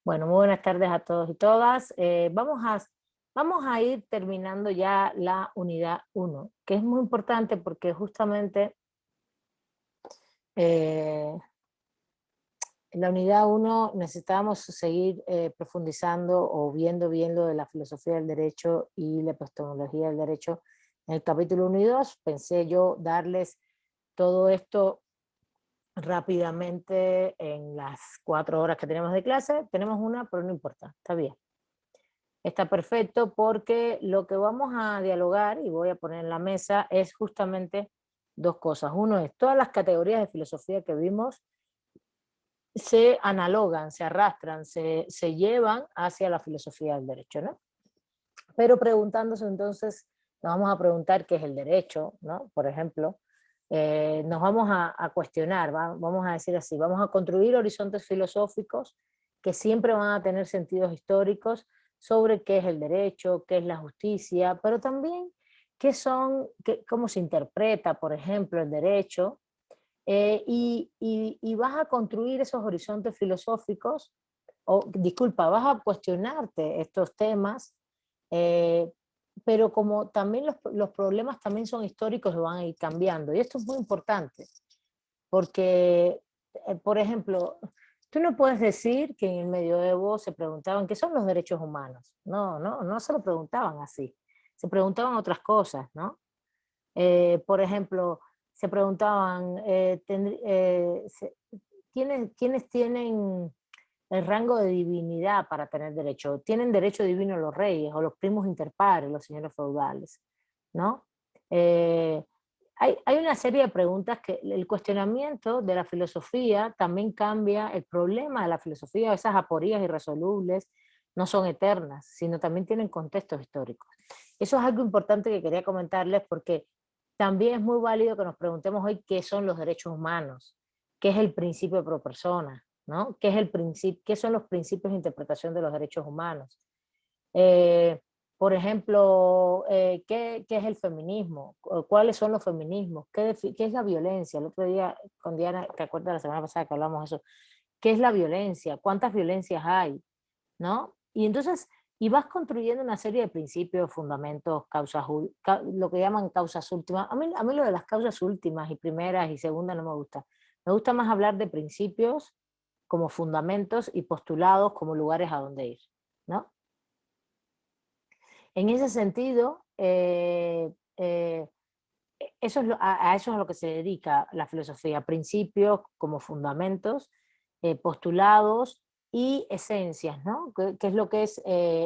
Bueno, muy buenas tardes a todos y todas. Vamos a ir terminando ya la unidad uno, que es muy importante porque justamente eh, en la unidad uno necesitábamos seguir profundizando o viendo de la filosofía del derecho y la epistemología del derecho en el capítulo 1 y 2. Pensé yo darles todo esto rápidamente en las 4 horas que tenemos de clase. Tenemos una, pero no importa, está bien. Está perfecto porque lo que vamos a dialogar y voy a poner en la mesa es justamente dos cosas. Uno es todas las categorías de filosofía que vimos se analogan, se arrastran, se llevan hacia la filosofía del derecho, ¿no? Pero preguntándose entonces, nos vamos a preguntar qué es el derecho, ¿no? Por ejemplo, nos vamos a cuestionar, vamos a decir así, vamos a construir horizontes filosóficos que siempre van a tener sentidos históricos sobre qué es el derecho, qué es la justicia, pero también cómo se interpreta, por ejemplo, el derecho, y vas a construir esos horizontes filosóficos, o disculpa, vas a cuestionarte estos temas, eh, pero como también los problemas también son históricos y van a ir cambiando. Y esto es muy importante, porque, por ejemplo, tú no puedes decir que en el medioevo se preguntaban qué son los derechos humanos. No, no, no se lo preguntaban así. Se preguntaban otras cosas, ¿no? Por ejemplo, se preguntaban, ¿quiénes tienen el rango de divinidad para tener derecho? ¿Tienen derecho divino los reyes o los primos inter pares, los señores feudales? ¿No? Eh, hay una serie de preguntas que el cuestionamiento de la filosofía también cambia el problema de la filosofía. Esas aporías irresolubles no son eternas, sino también tienen contextos históricos. Eso es algo importante que quería comentarles porque también es muy válido que nos preguntemos hoy qué son los derechos humanos, qué es el principio pro persona, ¿no? ¿Qué son los principios de interpretación de los derechos humanos? Eh, por ejemplo, ¿qué es el feminismo? ¿Cuáles son los feminismos? ¿Qué es la violencia? El otro día con Diana, ¿te acuerdas la semana pasada que hablamos de eso? ¿Qué es la violencia? ¿Cuántas violencias hay? ¿No? Y entonces, y vas construyendo una serie de principios, fundamentos, lo que llaman causas últimas. A mí lo de las causas últimas y primeras y segundas no me gusta. Me gusta más hablar de principios como fundamentos y postulados como lugares a donde ir, ¿no? En ese sentido, a eso es a lo que se dedica la filosofía, principios como fundamentos, postulados y esencias, ¿no? ¿Qué es lo que es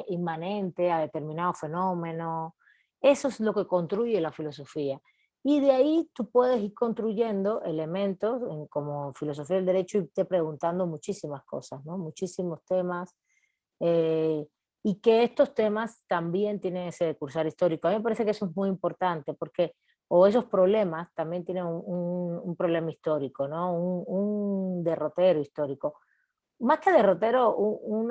inmanente a determinado fenómeno? Eso es lo que construye la filosofía. Y de ahí tú puedes ir construyendo elementos como filosofía del derecho y irte preguntando muchísimas cosas, ¿no? Muchísimos temas. eh, y que estos temas también tienen ese cursar histórico. A mí me parece que eso es muy importante porque o esos problemas también tienen un problema histórico, ¿no? Un derrotero histórico. Más que derrotero, un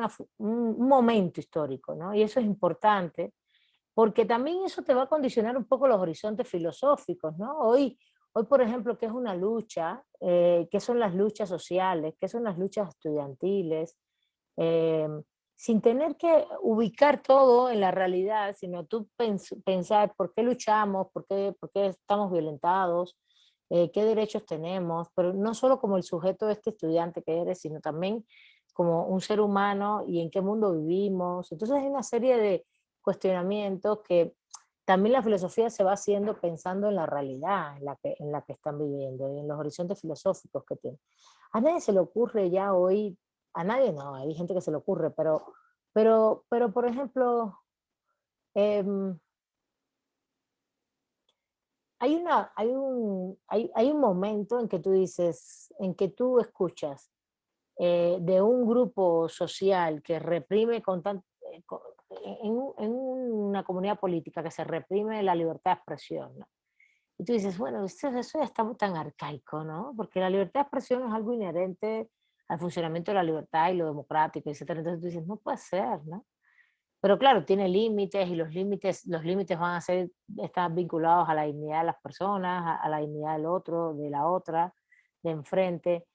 momento histórico, ¿no? Y eso es importante, porque también eso te va a condicionar un poco los horizontes filosóficos, ¿no? Hoy por ejemplo, ¿qué es una lucha? ¿Qué son las luchas sociales? ¿Qué son las luchas estudiantiles? Eh, Sin tener que ubicar todo en la realidad, sino tú pensar por qué luchamos, por qué estamos violentados, qué derechos tenemos, pero no solo como el sujeto de este estudiante que eres, sino también como un ser humano y en qué mundo vivimos. Entonces hay una serie de cuestionamientos que también la filosofía se va haciendo pensando en la realidad en la que están viviendo y en los horizontes filosóficos que tienen. A nadie se le ocurre ya hoy, a nadie no, hay gente que se le ocurre, pero por ejemplo, em, hay un momento en que tú dices, en que tú escuchas de un grupo social que reprime en una comunidad política que se reprime la libertad de expresión, ¿no? Y tú dices, bueno, eso ya está tan arcaico, ¿no? Porque la libertad de expresión es algo inherente al funcionamiento de la libertad y lo democrático, etcétera. Entonces tú dices, no puede ser, ¿no? Pero claro, tiene límites y los límites van a ser, están vinculados a la dignidad de las personas, a la dignidad del otro, de la otra, de enfrente.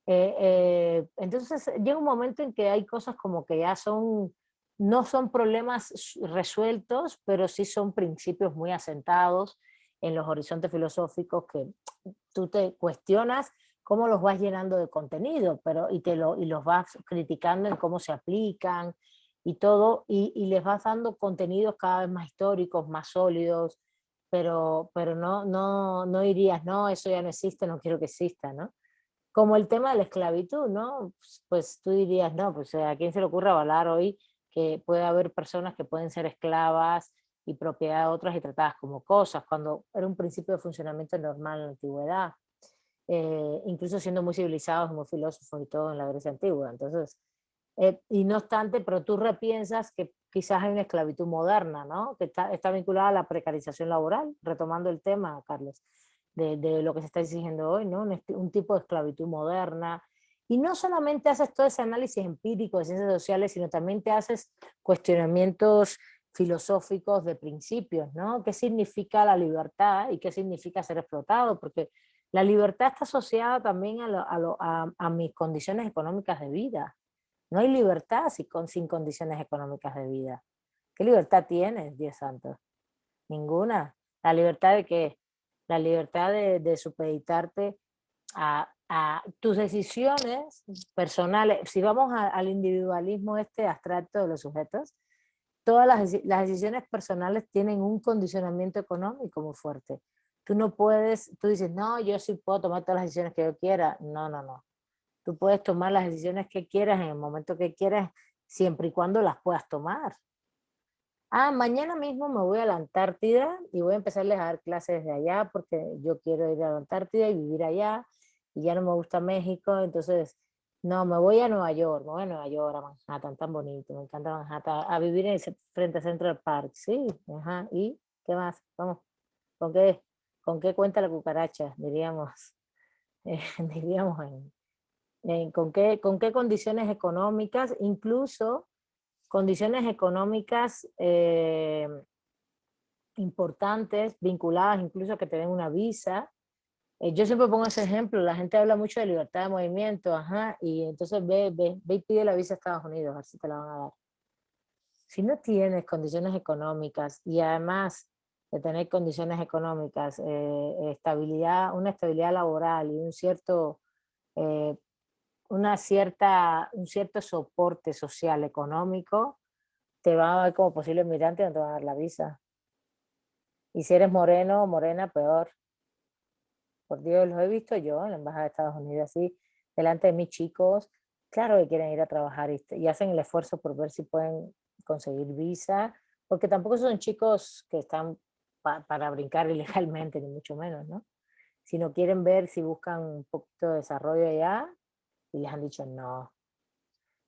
Entonces llega un momento en que hay cosas como que ya son, no son problemas resueltos, pero sí son principios muy asentados en los horizontes filosóficos que tú te cuestionas cómo los vas llenando de contenido, pero y los vas criticando en cómo se aplican y todo, y les vas dando contenidos cada vez más históricos, más sólidos, pero no dirías, no, eso ya no existe, no quiero que exista, ¿no? Como el tema de la esclavitud, ¿no? Pues tú dirías, no, pues a quién se le ocurre avalar hoy que puede haber personas que pueden ser esclavas y propiedad de otras y tratadas como cosas, cuando era un principio de funcionamiento normal en la antigüedad, incluso siendo muy civilizados, muy filósofos y todo en la Grecia antigua. Entonces, y no obstante, pero tú repiensas que quizás hay una esclavitud moderna, ¿no? Que está vinculada a la precarización laboral, retomando el tema, Carlos, de lo que se está exigiendo hoy, ¿no? Un tipo de esclavitud moderna. Y no solamente haces todo ese análisis empírico de ciencias sociales, sino también te haces cuestionamientos filosóficos de principios, ¿no? ¿Qué significa la libertad y qué significa ser explotado? Porque la libertad está asociada también a mis condiciones económicas de vida. No hay libertad sin condiciones económicas de vida. ¿Qué libertad tienes, Dios santo? Ninguna. ¿La libertad de qué? La libertad de supeditarte a tus decisiones personales. Si vamos al individualismo este abstracto de los sujetos, todas las decisiones personales tienen un condicionamiento económico muy fuerte. Tú no puedes, tú dices, no, yo sí puedo tomar todas las decisiones que yo quiera. No, no, no. Tú puedes tomar las decisiones que quieras en el momento que quieras, siempre y cuando las puedas tomar. Ah, mañana mismo me voy a la Antártida y voy a empezarles a dar clases de allá porque yo quiero ir a la Antártida y vivir allá y ya no me gusta México, entonces, no, me voy a Nueva York, me voy a Nueva York, a Manhattan, tan bonito, me encanta Manhattan, a vivir en ese, frente a Central Park, sí, ajá, ¿y qué más? Vamos, ¿con qué, con qué cuenta la cucaracha? Diríamos, diríamos con qué condiciones económicas, incluso condiciones económicas importantes, vinculadas incluso a que te den una visa. Yo siempre pongo ese ejemplo, la gente habla mucho de libertad de movimiento, ajá, y entonces ve y pide la visa a Estados Unidos, a ver si te la van a dar. Si no tienes condiciones económicas y además de tener condiciones económicas, estabilidad, una estabilidad laboral y eh, un cierto soporte social económico, te van a ver como posible migrante y no te van a dar la visa. Y si eres moreno o morena, peor. Por Dios, los he visto yo en la Embajada de Estados Unidos, así, delante de mis chicos, claro que quieren ir a trabajar y hacen el esfuerzo por ver si pueden conseguir visa, porque tampoco son chicos que están para brincar ilegalmente, ni mucho menos, ¿no? Sino quieren ver si buscan un poquito de desarrollo allá y les han dicho no.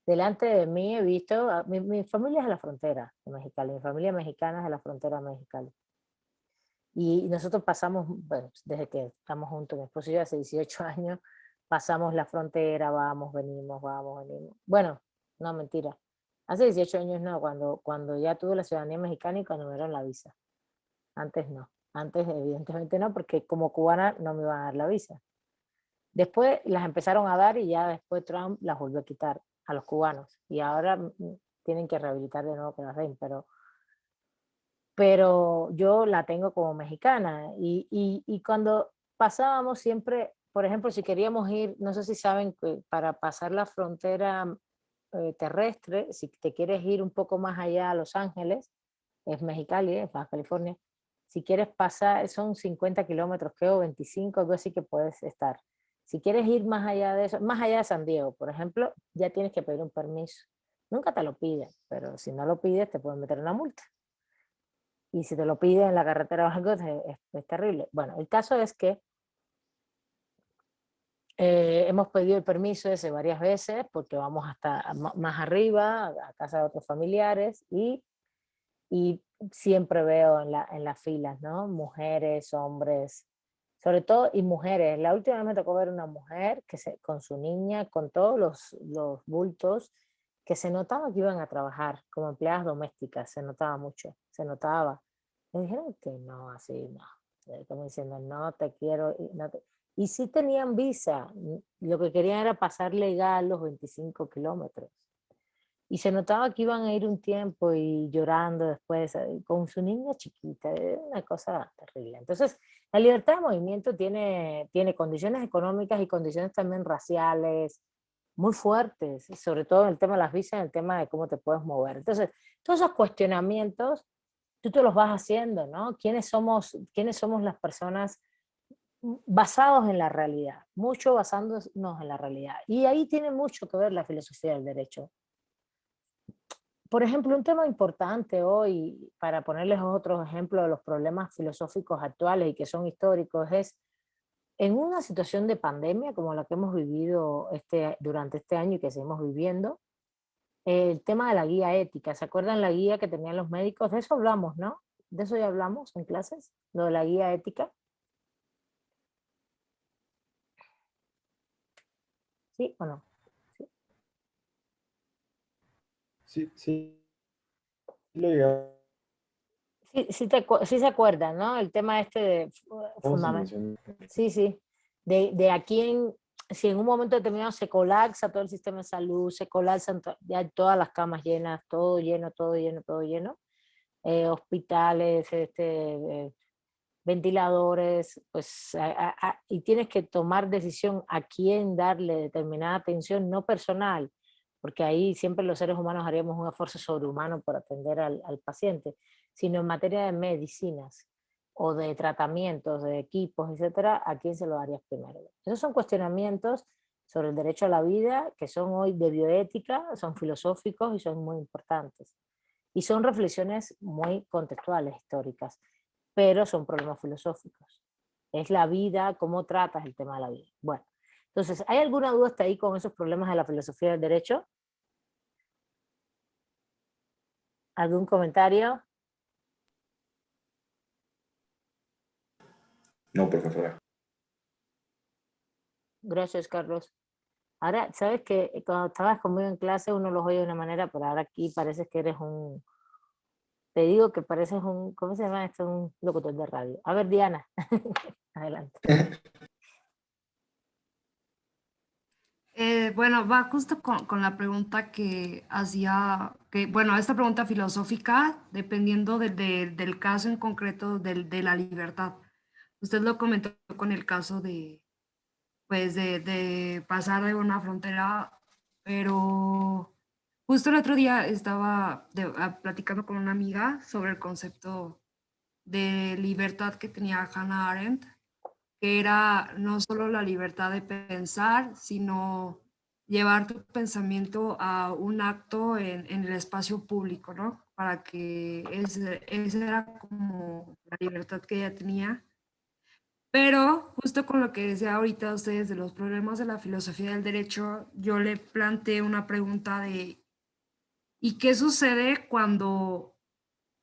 Delante de mí he visto, mi familia es de la frontera de Mexicali, mi familia mexicana es de la frontera de Mexicali. Y nosotros pasamos, bueno, desde que estamos juntos, mi esposo y yo hace 18 años, pasamos la frontera, vamos, venimos. Bueno, no, mentira. Hace 18 años no, cuando ya tuve la ciudadanía mexicana y cuando me dieron la visa. Antes no. Antes evidentemente no, porque como cubana no me iban a dar la visa. Después las empezaron a dar y ya después Trump las volvió a quitar a los cubanos. Y ahora tienen que rehabilitar de nuevo que las den, pero yo la tengo como mexicana. Y cuando pasábamos siempre, por ejemplo, si queríamos ir, no sé si saben que para pasar la frontera terrestre, si te quieres ir un poco más allá a Los Ángeles, es Mexicali, es Baja California, si quieres pasar, son 50 kilómetros, creo, 25, algo así que puedes estar. Si quieres ir más allá de eso, más allá de San Diego, por ejemplo, ya tienes que pedir un permiso. Nunca te lo piden, pero si no lo pides te pueden meter una multa. Y si te lo piden en la carretera o algo, es terrible. Bueno, el caso es que hemos pedido el permiso ese varias veces porque vamos hasta más arriba, a casa de otros familiares, y siempre veo en las filas, ¿no? Mujeres, hombres, sobre todo, y mujeres. La última vez me tocó ver una mujer con su niña, con todos los bultos, que se notaba que iban a trabajar como empleadas domésticas, se notaba mucho, se notaba. Me dijeron que no, así no. Como diciendo, no te quiero, no te... y sí tenían visa, lo que querían era pasar legal los 25 kilómetros. Y se notaba que iban a ir un tiempo y llorando después, con su niña chiquita, una cosa terrible. Entonces, la libertad de movimiento tiene condiciones económicas y condiciones también raciales muy fuertes, sobre todo en el tema de las visas, en el tema de cómo te puedes mover. Entonces, todos esos cuestionamientos, tú te los vas haciendo, ¿no? Quiénes somos las personas basados en la realidad? Mucho basándonos en la realidad. Y ahí tiene mucho que ver la filosofía del derecho. Por ejemplo, un tema importante hoy, para ponerles otros ejemplos de los problemas filosóficos actuales y que son históricos, es en una situación de pandemia como la que hemos vivido durante este año y que seguimos viviendo, el tema de la guía ética. ¿Se acuerdan la guía que tenían los médicos? De eso hablamos, ¿no? De eso ya hablamos en clases, lo de la guía ética. ¿Sí o no? Sí, Sí, sí, lo llegamos sí, sí se acuerdan, ¿no? El tema este de a fundamental. mencionar. Sí, sí. De a quién, si en un momento determinado se colapsa todo el sistema de salud, se colapsan ya todas las camas llenas, todo lleno, todo lleno, todo lleno, hospitales, ventiladores, pues, y tienes que tomar decisión a quién darle determinada atención, no personal, porque ahí siempre los seres humanos haríamos un esfuerzo sobrehumano por atender al paciente, sino en materia de medicinas o de tratamientos, de equipos, etcétera, ¿a quién se lo darías primero? Esos son cuestionamientos sobre el derecho a la vida que son hoy de bioética, son filosóficos y son muy importantes. Y son reflexiones muy contextuales, históricas, pero son problemas filosóficos. Es la vida, cómo tratas el tema de la vida. Bueno, entonces, ¿hay alguna duda hasta ahí con esos problemas de la filosofía del derecho? ¿Algún comentario? No, profesora. Gracias, Carlos. Ahora, sabes que cuando estabas conmigo en clase uno los oye de una manera, pero ahora aquí pareces que eres te digo que pareces ¿cómo se llama esto? Un locutor de radio. A ver, Diana, adelante. Bueno, va justo con la pregunta que hacía, que, bueno, esta pregunta filosófica, dependiendo del caso en concreto de la libertad. Usted lo comentó con el caso pues, de pasar de una frontera, pero justo el otro día estaba platicando con una amiga sobre el concepto de libertad que tenía Hannah Arendt, que era no solo la libertad de pensar, sino llevar tu pensamiento a un acto en el espacio público, ¿no? Para que esa era como la libertad que ella tenía. Pero justo con lo que decía ahorita ustedes de los problemas de la filosofía del derecho, yo le planteé una pregunta de, ¿y qué sucede cuando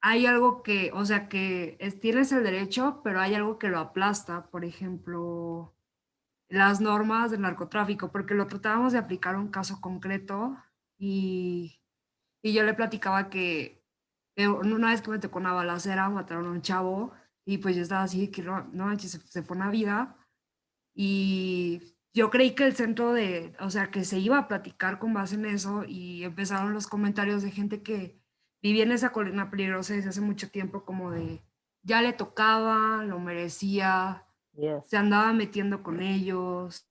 hay algo que, o sea, que tienes el derecho, pero hay algo que lo aplasta? Por ejemplo, las normas del narcotráfico, porque lo tratábamos de aplicar a un caso concreto y, y yo le platicaba que una vez que me tocó una balacera, mataron a un chavo y pues yo estaba así, que no, no manches, se fue una vida y yo creí que el centro de, o sea, que se iba a platicar con base en eso y empezaron los comentarios de gente que vivía en esa colina peligrosa desde hace mucho tiempo como de, ya le tocaba, lo merecía, se Yes. andaba metiendo con ellos.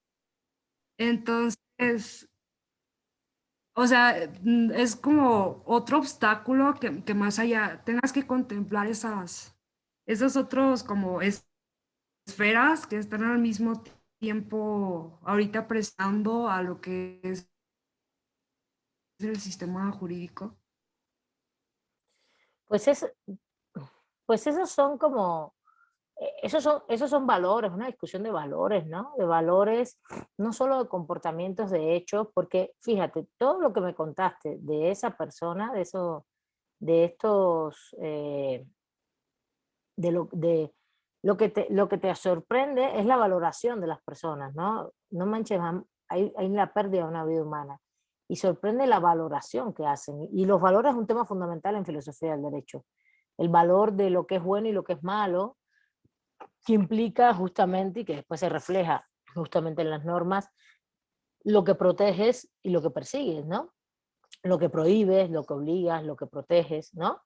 Entonces, o sea, es como otro obstáculo que más allá tengas que contemplar esos otros como esferas que están al mismo tiempo ahorita prestando a lo que es el sistema jurídico. Pues, pues esos son como, esos son valores, una discusión de valores, ¿no? De valores, no solo de comportamientos, de hechos, porque fíjate, todo lo que me contaste de esa persona, de estos, lo que te sorprende es la valoración de las personas, ¿no? No manches, hay la pérdida de una vida humana. Y sorprende la valoración que hacen. Y los valores es un tema fundamental en filosofía del derecho. El valor de lo que es bueno y lo que es malo, que implica justamente y que después se refleja justamente en las normas, lo que proteges y lo que persigues, ¿no? Lo que prohíbes, lo que obligas, lo que proteges, ¿no?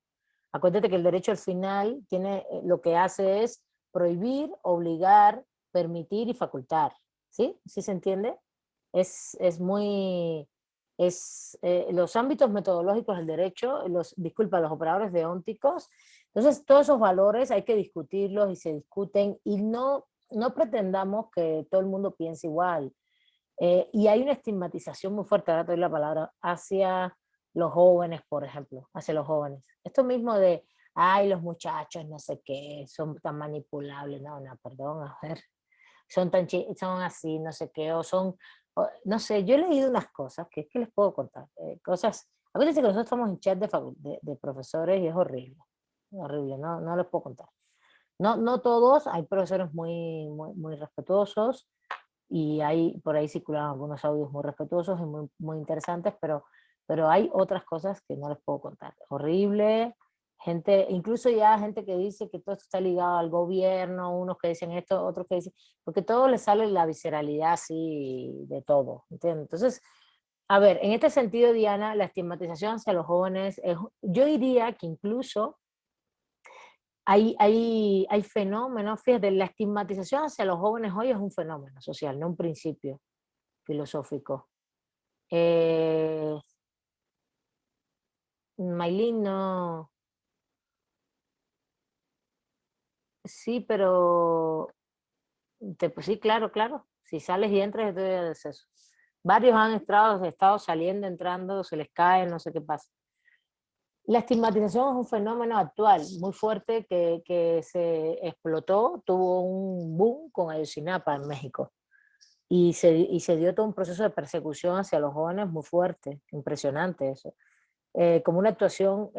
Acuérdate que el derecho al final tiene, lo que hace es prohibir, obligar, permitir y facultar, ¿sí? ¿Sí se entiende? Es muy, los ámbitos metodológicos del derecho, los operadores deónticos, entonces todos esos valores hay que discutirlos y se discuten y no pretendamos que todo el mundo piense igual. Y hay una estigmatización muy fuerte, ahora te doy la palabra, hacia los jóvenes, por ejemplo, hacia los jóvenes. Esto mismo de, ay, los muchachos, no sé qué, son tan manipulables, no, perdón, a ver, son así, no sé qué, o son, no sé, yo he leído unas cosas, que es que les puedo contar, cosas, a veces que nosotros estamos en chat de profesores y es horrible, horrible, no les puedo contar. No todos, hay profesores muy respetuosos, y hay por ahí circulan algunos audios muy respetuosos y muy interesantes, pero hay otras cosas que no les puedo contar. Horrible, gente, incluso ya gente que dice que todo esto está ligado al gobierno, unos que dicen esto, otros que dicen, porque todo les sale la visceralidad así de todo, ¿entiendes? Entonces, a ver, en este sentido, Diana, la estigmatización hacia los jóvenes, yo diría que incluso hay fenómenos, fíjate, la estigmatización hacia los jóvenes hoy es un fenómeno social, no un principio filosófico. Maylin no, sí, pero pues sí, claro, si sales y entras, te doy acceso. Varios han estado saliendo, entrando, se les cae, no sé qué pasa. La estigmatización es un fenómeno actual, muy fuerte, que se explotó, tuvo un boom con Ayotzinapa en México. Y se dio todo un proceso de persecución hacia los jóvenes muy fuerte, impresionante eso. Como una actuación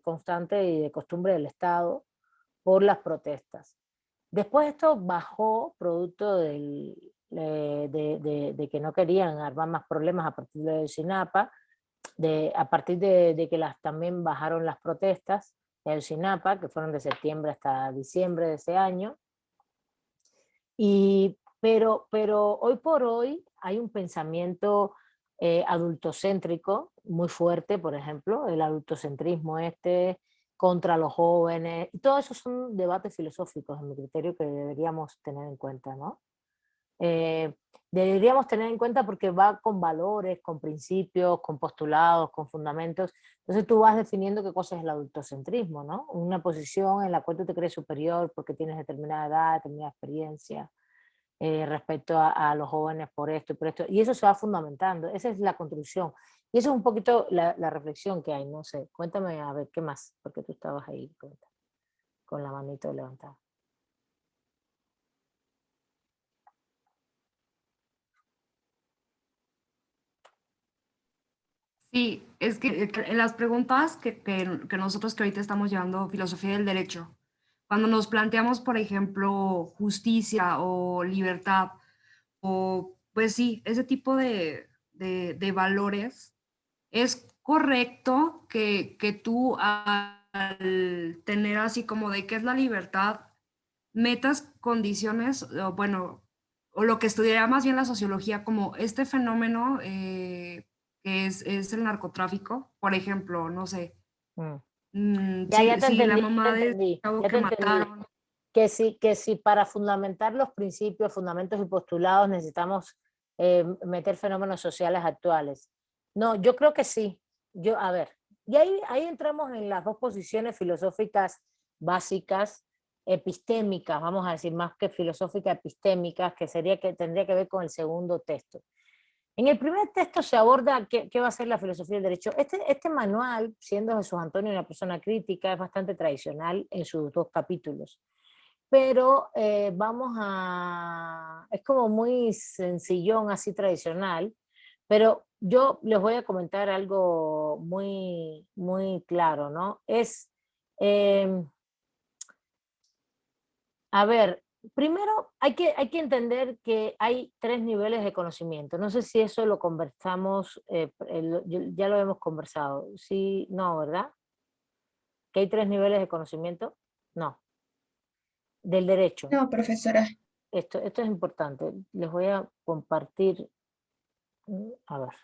constante y de costumbre del Estado por las protestas. Después esto bajó producto de que no querían armar más problemas a partir de Ayotzinapa, a partir de que también bajaron las protestas de Ayotzinapa, que fueron de septiembre hasta diciembre de ese año. Pero hoy por hoy hay un pensamiento adultocéntrico muy fuerte, por ejemplo, el adultocentrismo contra los jóvenes, y todo eso son debates filosóficos, en mi criterio, que deberíamos tener en cuenta, ¿no? Deberíamos tener en cuenta porque va con valores, con principios, con postulados, con fundamentos. Entonces tú vas definiendo qué cosa es el adultocentrismo, ¿no? Una posición en la cual tú te crees superior porque tienes determinada edad, determinada experiencia, respecto a los jóvenes por esto y por esto. Y eso se va fundamentando, esa es la construcción. Y eso es un poquito la reflexión que hay, no sé. Cuéntame, a ver, ¿qué más? Porque tú estabas ahí con la manito levantada. Sí, es que en las preguntas que nosotros que ahorita estamos llevando filosofía del derecho, cuando nos planteamos, por ejemplo, justicia o libertad, o pues sí, ese tipo de valores, es correcto que tú al tener así como de qué es la libertad, metas condiciones, o bueno, o lo que estudiaría más bien la sociología, como este fenómeno que es el narcotráfico, por ejemplo, no sé, Mm. Ya si, te si la entendí, mamá del chavo ya que te entendí. mataron. Que si para fundamentar los principios, fundamentos y postulados necesitamos meter fenómenos sociales actuales. No, yo creo que sí. A ver, y ahí entramos en las dos posiciones filosóficas básicas, epistémicas, vamos a decir, más que filosóficas, epistémicas, que tendría que ver con el segundo texto. En el primer texto se aborda qué va a ser la filosofía del derecho. Este manual, siendo Jesús Antonio una persona crítica, es bastante tradicional en sus dos capítulos. Pero es como muy sencillón, así tradicional, pero yo les voy a comentar algo muy claro, ¿no? Eh, a ver, primero hay que entender que hay tres niveles de conocimiento. No sé si eso lo conversamos, ya lo hemos conversado. Sí, no, ¿verdad? ¿Que hay tres niveles de conocimiento? No, del derecho. No, profesora. esto es importante. Les voy a compartir, a ver.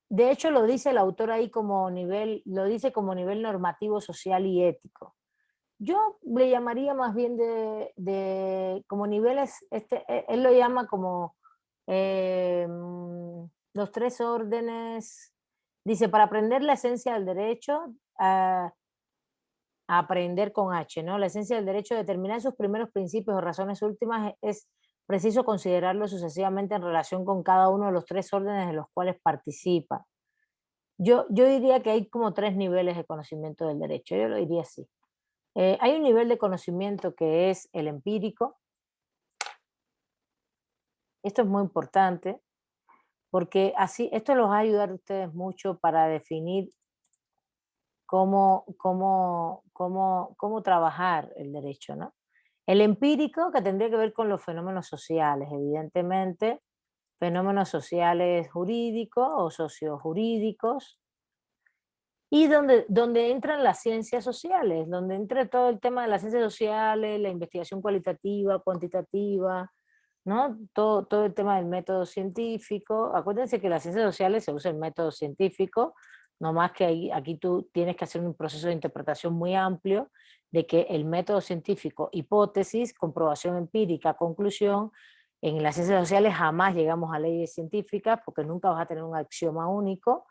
De hecho lo dice el autor ahí como nivel, lo dice como nivel normativo, social y ético. Yo le llamaría más bien como niveles, él lo llama como los 3 órdenes. Dice, para aprender la esencia del derecho, a aprender con H, ¿no? La esencia del derecho, determinar sus primeros principios o razones últimas, es preciso considerarlo sucesivamente en relación con cada uno de los 3 órdenes de los cuales participa. Yo diría que hay como 3 niveles de conocimiento del derecho, yo lo diría así. Hay un nivel de conocimiento que es el empírico. Esto es muy importante porque así, esto los va a ayudar a ustedes mucho para definir cómo trabajar el derecho, ¿no? El empírico, que tendría que ver con los fenómenos sociales, evidentemente, fenómenos sociales jurídicos o sociojurídicos, y donde entran las ciencias sociales, donde entra todo el tema de las ciencias sociales, la investigación cualitativa, cuantitativa, ¿no? Todo el tema del método científico. Acuérdense que en las ciencias sociales se usa el método científico, no más que aquí tú tienes que hacer un proceso de interpretación muy amplio de que el método científico, hipótesis, comprobación empírica, conclusión. En las ciencias sociales jamás llegamos a leyes científicas porque nunca vas a tener un axioma único.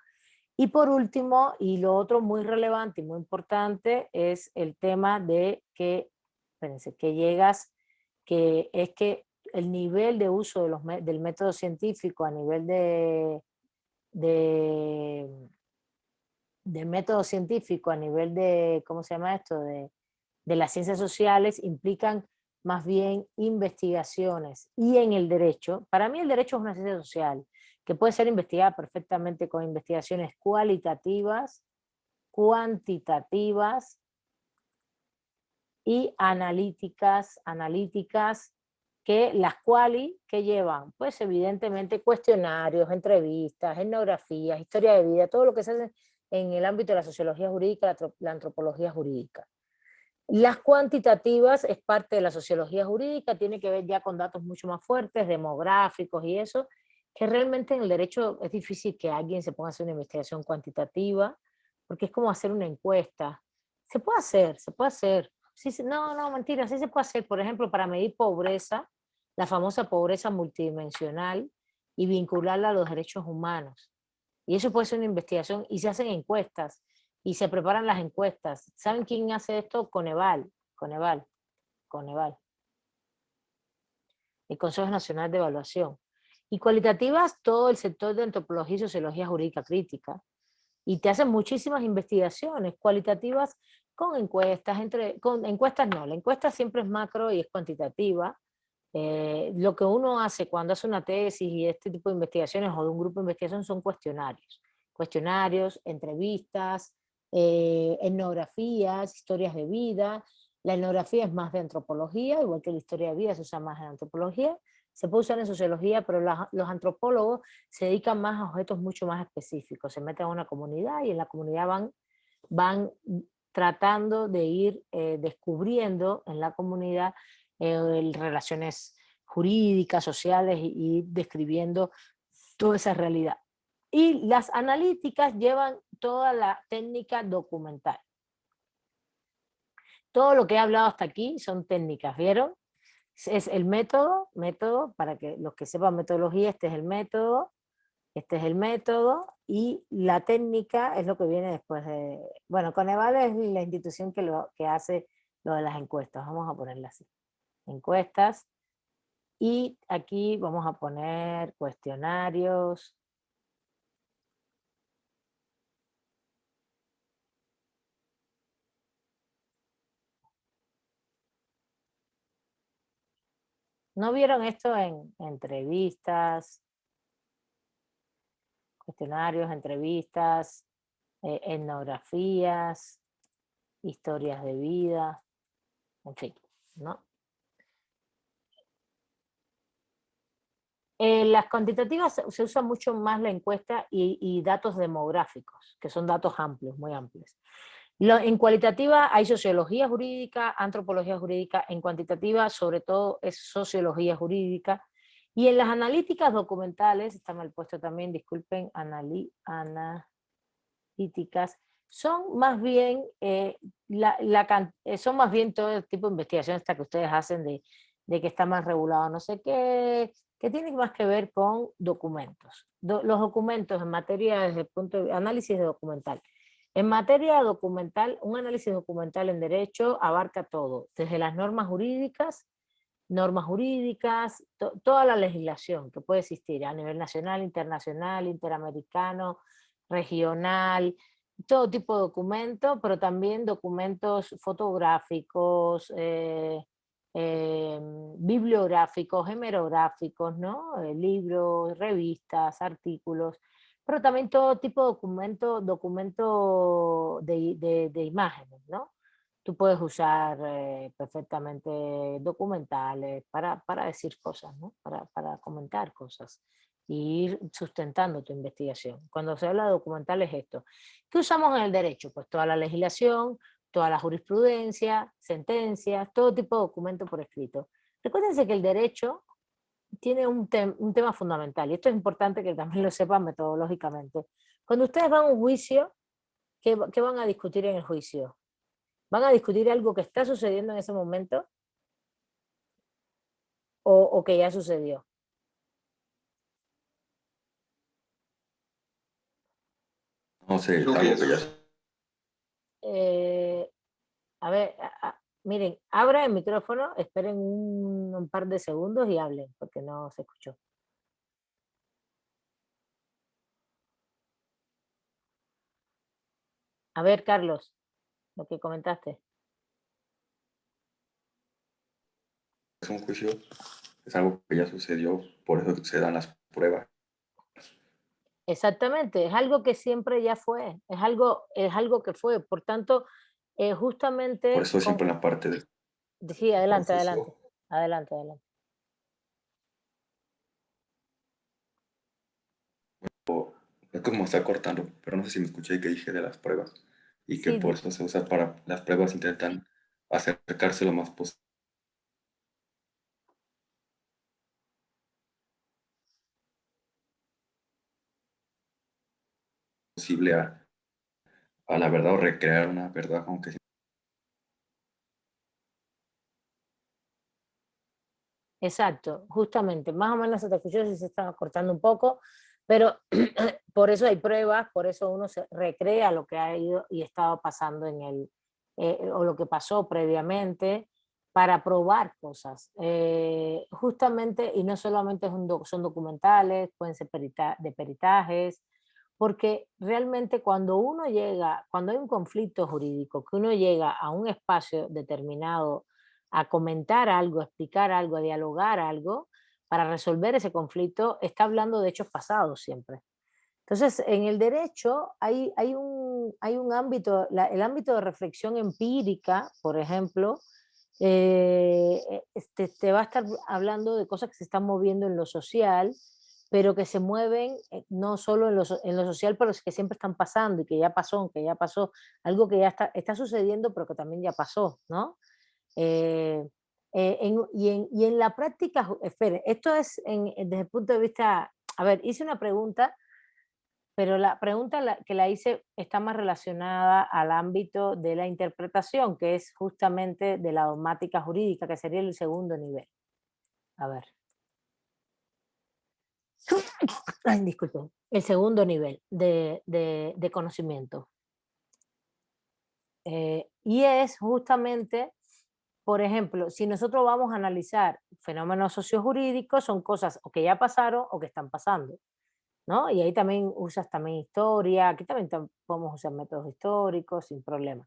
Y por último, y lo otro muy relevante y muy importante, es el tema de que, espérense, que es que el nivel de uso del método científico a nivel de método científico, a nivel de, ¿cómo se llama esto? De las ciencias sociales, implican más bien investigaciones. Y en el derecho, para mí el derecho es una ciencia social, que puede ser investigada perfectamente con investigaciones cualitativas, cuantitativas y analíticas, que las que llevan, pues evidentemente cuestionarios, entrevistas, etnografías, historia de vida, todo lo que se hace en el ámbito de la sociología jurídica, la antropología jurídica. Las cuantitativas es parte de la sociología jurídica, tiene que ver ya con datos mucho más fuertes, demográficos y eso, que realmente en el derecho es difícil que alguien se ponga a hacer una investigación cuantitativa, porque es como hacer una encuesta. Se puede hacer, se puede hacer. Sí, no, mentira, sí se puede hacer. Por ejemplo, para medir pobreza, la famosa pobreza multidimensional, y vincularla a los derechos humanos. Y eso puede ser una investigación, y se hacen encuestas, y se preparan las encuestas. ¿Saben quién hace esto? Coneval. El Consejo Nacional de Evaluación. Y cualitativas, todo el sector de antropología y sociología jurídica crítica. Y te hacen muchísimas investigaciones cualitativas con encuestas, con encuestas no, la encuesta siempre es macro y es cuantitativa. Lo que uno hace cuando hace una tesis y este tipo de investigaciones o de un grupo de investigación son cuestionarios, entrevistas, etnografías, historias de vida. La etnografía es más de antropología, igual que la historia de vida se usa más en antropología. Se puede usar en sociología, pero los antropólogos se dedican más a objetos mucho más específicos. Se meten a una comunidad y en la comunidad van tratando de ir descubriendo en la comunidad relaciones jurídicas, sociales y describiendo toda esa realidad. Y las analíticas llevan toda la técnica documental. Todo lo que he hablado hasta aquí son técnicas, ¿vieron? Es el método, para que los que sepan metodología, este es el método, y la técnica es lo que viene después de... Bueno, Coneval es la institución que hace lo de las encuestas, vamos a ponerla así. Encuestas, y aquí vamos a poner cuestionarios. ¿No vieron esto en entrevistas? Cuestionarios, entrevistas, etnografías, historias de vida, en fin, ¿no? Las cuantitativas se usa mucho más la encuesta y datos demográficos, que son datos amplios, muy amplios. En cualitativa hay sociología jurídica, antropología jurídica, en cuantitativa sobre todo es sociología jurídica, y en las analíticas documentales, está mal puesto también, disculpen, analíticas, son más bien, son más bien todo el tipo de investigación esta que ustedes hacen de que está más regulado no sé qué, que tiene más que ver con documentos. Los documentos en materia desde el punto de análisis de documental. En materia documental, un análisis documental en derecho abarca todo, desde las normas jurídicas, toda la legislación que puede existir a nivel nacional, internacional, interamericano, regional, todo tipo de documentos, pero también documentos fotográficos, bibliográficos, hemerográficos, ¿no? Libros, revistas, artículos, pero también todo tipo de documento de imágenes, ¿no? Tú puedes usar perfectamente documentales para decir cosas, ¿no? Para comentar cosas y ir sustentando tu investigación. Cuando se habla de documental es esto. ¿Qué usamos en el derecho? Pues toda la legislación, toda la jurisprudencia, sentencias, todo tipo de documento por escrito. Recuérdense que el derecho tiene un tema fundamental, y esto es importante que también lo sepan metodológicamente. Cuando ustedes van a un juicio, ¿qué van a discutir en el juicio? ¿Van a discutir algo que está sucediendo en ese momento o que ya sucedió? No sé, algo que ya Eh, a ver, miren, abra el micrófono, esperen un par de segundos y hablen, porque no se escuchó. A ver, Carlos, lo que comentaste. es un juicio, es algo que ya sucedió, por eso se dan las pruebas. Exactamente, es algo que siempre ya fue, es algo que fue, por tanto, Por justamente, eso siempre en la parte del sí, adelante, adelante, proceso, adelante, adelante. es como está cortando, pero no sé si me escuché que dije de las pruebas y que Sí, por eso se usa para las pruebas, intentan acercarse lo más posible a la verdad o recrear una verdad, aunque exacto, justamente, más o menos se te escuchó si se estaba cortando un poco, pero por eso hay pruebas, por eso uno se recrea lo que ha ido y estado pasando o lo que pasó previamente para probar cosas. Justamente, y no solamente son documentales, pueden ser de peritajes, porque realmente cuando hay un conflicto jurídico, que uno llega a un espacio determinado a comentar algo, a explicar algo, a dialogar algo, para resolver ese conflicto, está hablando de hechos pasados siempre. Entonces, en el derecho hay un ámbito, el ámbito de reflexión empírica, por ejemplo, te va a estar hablando de cosas que se están moviendo en lo social, pero que se mueven no solo en lo social, pero que siempre están pasando y que ya pasó, algo que ya está sucediendo, pero que también ya pasó, ¿no? Eh, y en la práctica, espere, esto es desde el punto de vista, a ver, hice una pregunta, pero la pregunta que la hice está más relacionada al ámbito de la interpretación, que es justamente de la dogmática jurídica, que sería el segundo nivel. A ver. Ay, disculpen. El segundo nivel de conocimiento. Y es justamente, por ejemplo, si nosotros vamos a analizar fenómenos sociojurídicos, son cosas o que ya pasaron o que están pasando, ¿no? Y ahí también usas también historia, aquí también podemos usar métodos históricos sin problema.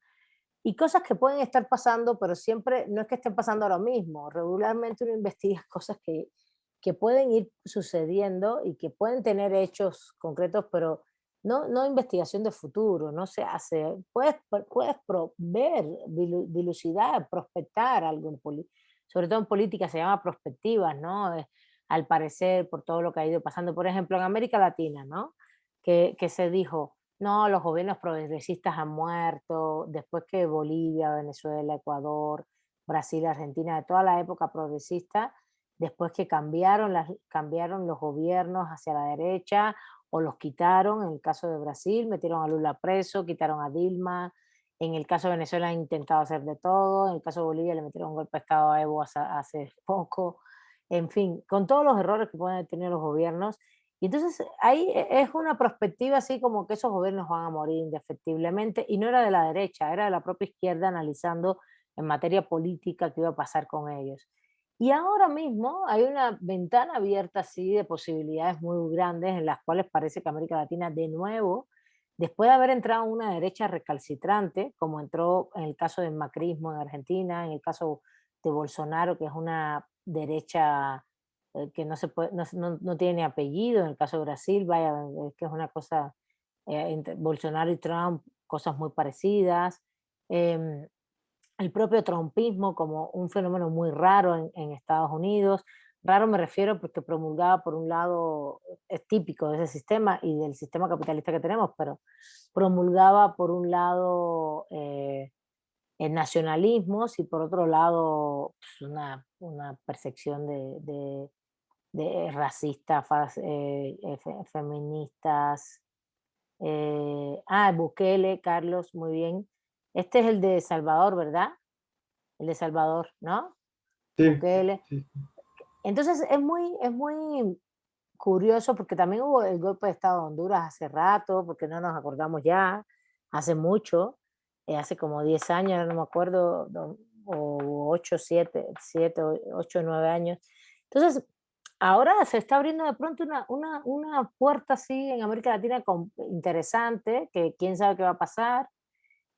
Y cosas que pueden estar pasando, pero siempre no es que estén pasando ahora mismo. Regularmente uno investiga cosas que pueden ir sucediendo y que pueden tener hechos concretos, pero no investigación de futuro, no se hace. Puedes ver, dilucidar, prospectar algo, sobre todo en política se llama prospectivas, ¿no? Al parecer, por todo lo que ha ido pasando. Por ejemplo, en América Latina, ¿no? Que se dijo, No, los gobiernos progresistas han muerto, después que Bolivia, Venezuela, Ecuador, Brasil, Argentina, de toda la época progresista, después que cambiaron los gobiernos hacia la derecha o los quitaron, en el caso de Brasil, metieron a Lula preso, quitaron a Dilma, en el caso de Venezuela han intentado hacer de todo, en el caso de Bolivia le metieron un golpe de Estado a Evo hace poco, en fin, con todos los errores que pueden tener los gobiernos. Y entonces ahí es una perspectiva así como que esos gobiernos van a morir indefectiblemente, y no era de la derecha, era de la propia izquierda analizando en materia política qué iba a pasar con ellos. Y ahora mismo hay una ventana abierta así de posibilidades muy grandes en las cuales parece que América Latina de nuevo, después de haber entrado una derecha recalcitrante, como entró en el caso del macrismo en Argentina, en el caso de Bolsonaro, que es una derecha que no se puede, no tiene ni apellido, en el caso de Brasil, vaya, es que es una cosa, entre Bolsonaro y Trump, cosas muy parecidas. em, el propio trumpismo como un fenómeno muy raro en Estados Unidos. Raro me refiero porque promulgaba por un lado, es típico de ese sistema y del sistema capitalista que tenemos, pero promulgaba por un lado nacionalismos y por otro lado pues, una percepción de racistas, feministas. Bukele, Carlos, muy bien. Este es el de Salvador, ¿verdad? El de Salvador, ¿no? Sí, Bukele. sí, Entonces es muy curioso porque también hubo el golpe de Estado de Honduras hace rato, porque no nos acordamos ya, hace mucho, hace como 10 años, no me acuerdo, o 8, 7, 8, 9 años. Entonces, ahora se está abriendo de pronto una puerta así en América Latina interesante, que quién sabe qué va a pasar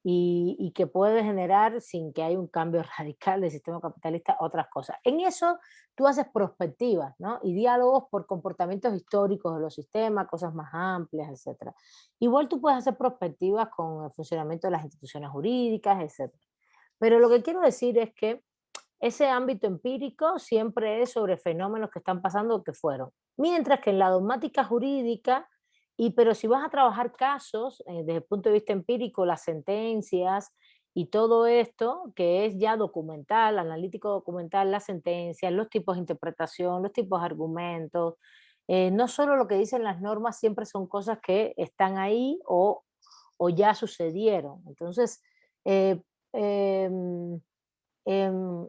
y que puede generar, sin que haya un cambio radical del sistema capitalista, otras cosas. En eso tú haces prospectivas, ¿no? Y diálogos por comportamientos históricos de los sistemas, cosas más amplias, etcétera. Igual tú puedes hacer prospectivas con el funcionamiento de las instituciones jurídicas, etcétera. Pero lo que quiero decir es que ese ámbito empírico siempre es sobre fenómenos que están pasando o que fueron. Mientras que en la dogmática jurídica, pero si vas a trabajar casos desde el punto de vista empírico, las sentencias y todo esto, que es ya documental, analítico documental, las sentencias, los tipos de interpretación, los tipos de argumentos, no solo lo que dicen las normas, siempre son cosas que están ahí o ya sucedieron. Entonces, eh, em, em,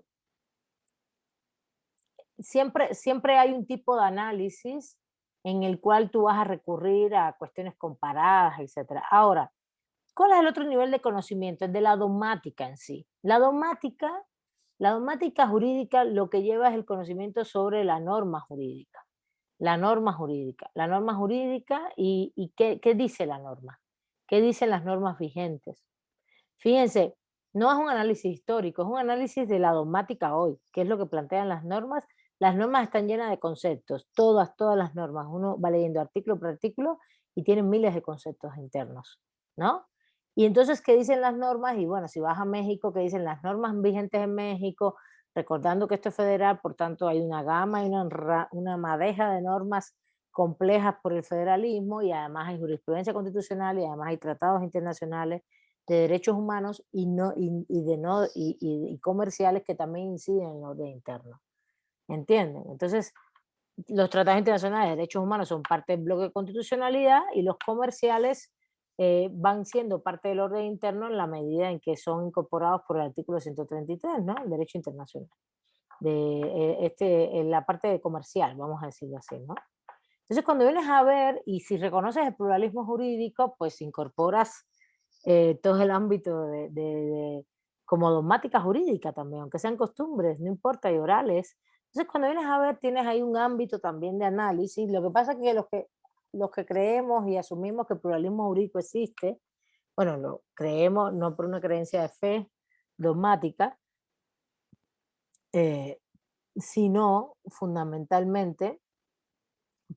siempre hay un tipo de análisis en el cual tú vas a recurrir a cuestiones comparadas, etcétera. Ahora, ¿cuál es el otro nivel de conocimiento? El de la dogmática en sí. La dogmática jurídica lo que lleva es el conocimiento sobre la norma jurídica. La norma jurídica y qué dice la norma. ¿Qué dicen las normas vigentes? Fíjense, no es un análisis histórico, es un análisis de la dogmática hoy, que es lo que plantean las normas. Las normas están llenas de conceptos, todas las normas. Uno va leyendo artículo por artículo y tienen miles de conceptos internos, ¿no? Y entonces, ¿qué dicen las normas? Y bueno, si vas a México, ¿qué dicen las normas vigentes en México? Recordando que esto es federal, por tanto, hay una gama y una madeja de normas complejas por el federalismo y además hay jurisprudencia constitucional y además hay tratados internacionales de derechos humanos y comerciales que también inciden en el orden interno. ¿Entienden? Entonces, los tratados internacionales de derechos humanos son parte del bloque de constitucionalidad y los comerciales van siendo parte del orden interno en la medida en que son incorporados por el artículo 133, ¿no? El derecho internacional. En la parte comercial, vamos a decirlo así, ¿no? Entonces, cuando vienes a ver, y si reconoces el pluralismo jurídico, pues incorporas todo el ámbito como dogmática jurídica también, aunque sean costumbres, no importa, y orales. Entonces, cuando vienes a ver, tienes ahí un ámbito también de análisis. Lo que pasa es que los que creemos y asumimos que el pluralismo jurídico existe, bueno, lo creemos no por una creencia de fe dogmática, eh, sino fundamentalmente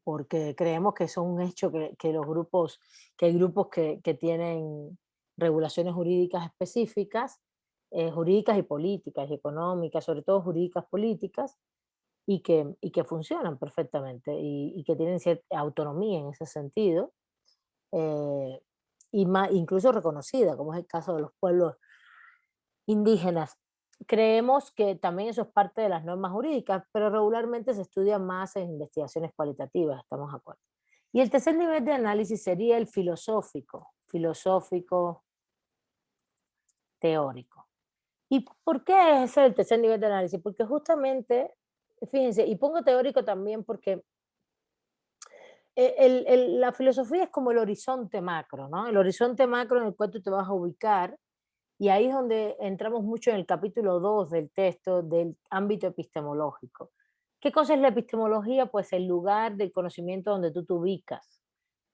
porque creemos que eso es un hecho que hay grupos que tienen regulaciones jurídicas específicas, jurídicas y políticas y económicas, sobre todo jurídicas políticas, y que funcionan perfectamente y que tienen cierta autonomía en ese sentido. eh, y más, incluso reconocida, como es el caso de los pueblos indígenas. Creemos que también eso es parte de las normas jurídicas, pero regularmente se estudia más en investigaciones cualitativas, estamos de acuerdo. Y el tercer nivel de análisis sería el filosófico, filosófico teórico. ¿Y por qué es el tercer nivel de análisis? Porque justamente, fíjense, y pongo teórico también porque la filosofía es como el horizonte macro, ¿no? El horizonte macro en el cual tú te vas a ubicar, y ahí es donde entramos mucho en el capítulo 2 del texto del ámbito epistemológico. ¿Qué cosa es la epistemología? Pues el lugar del conocimiento donde tú te ubicas,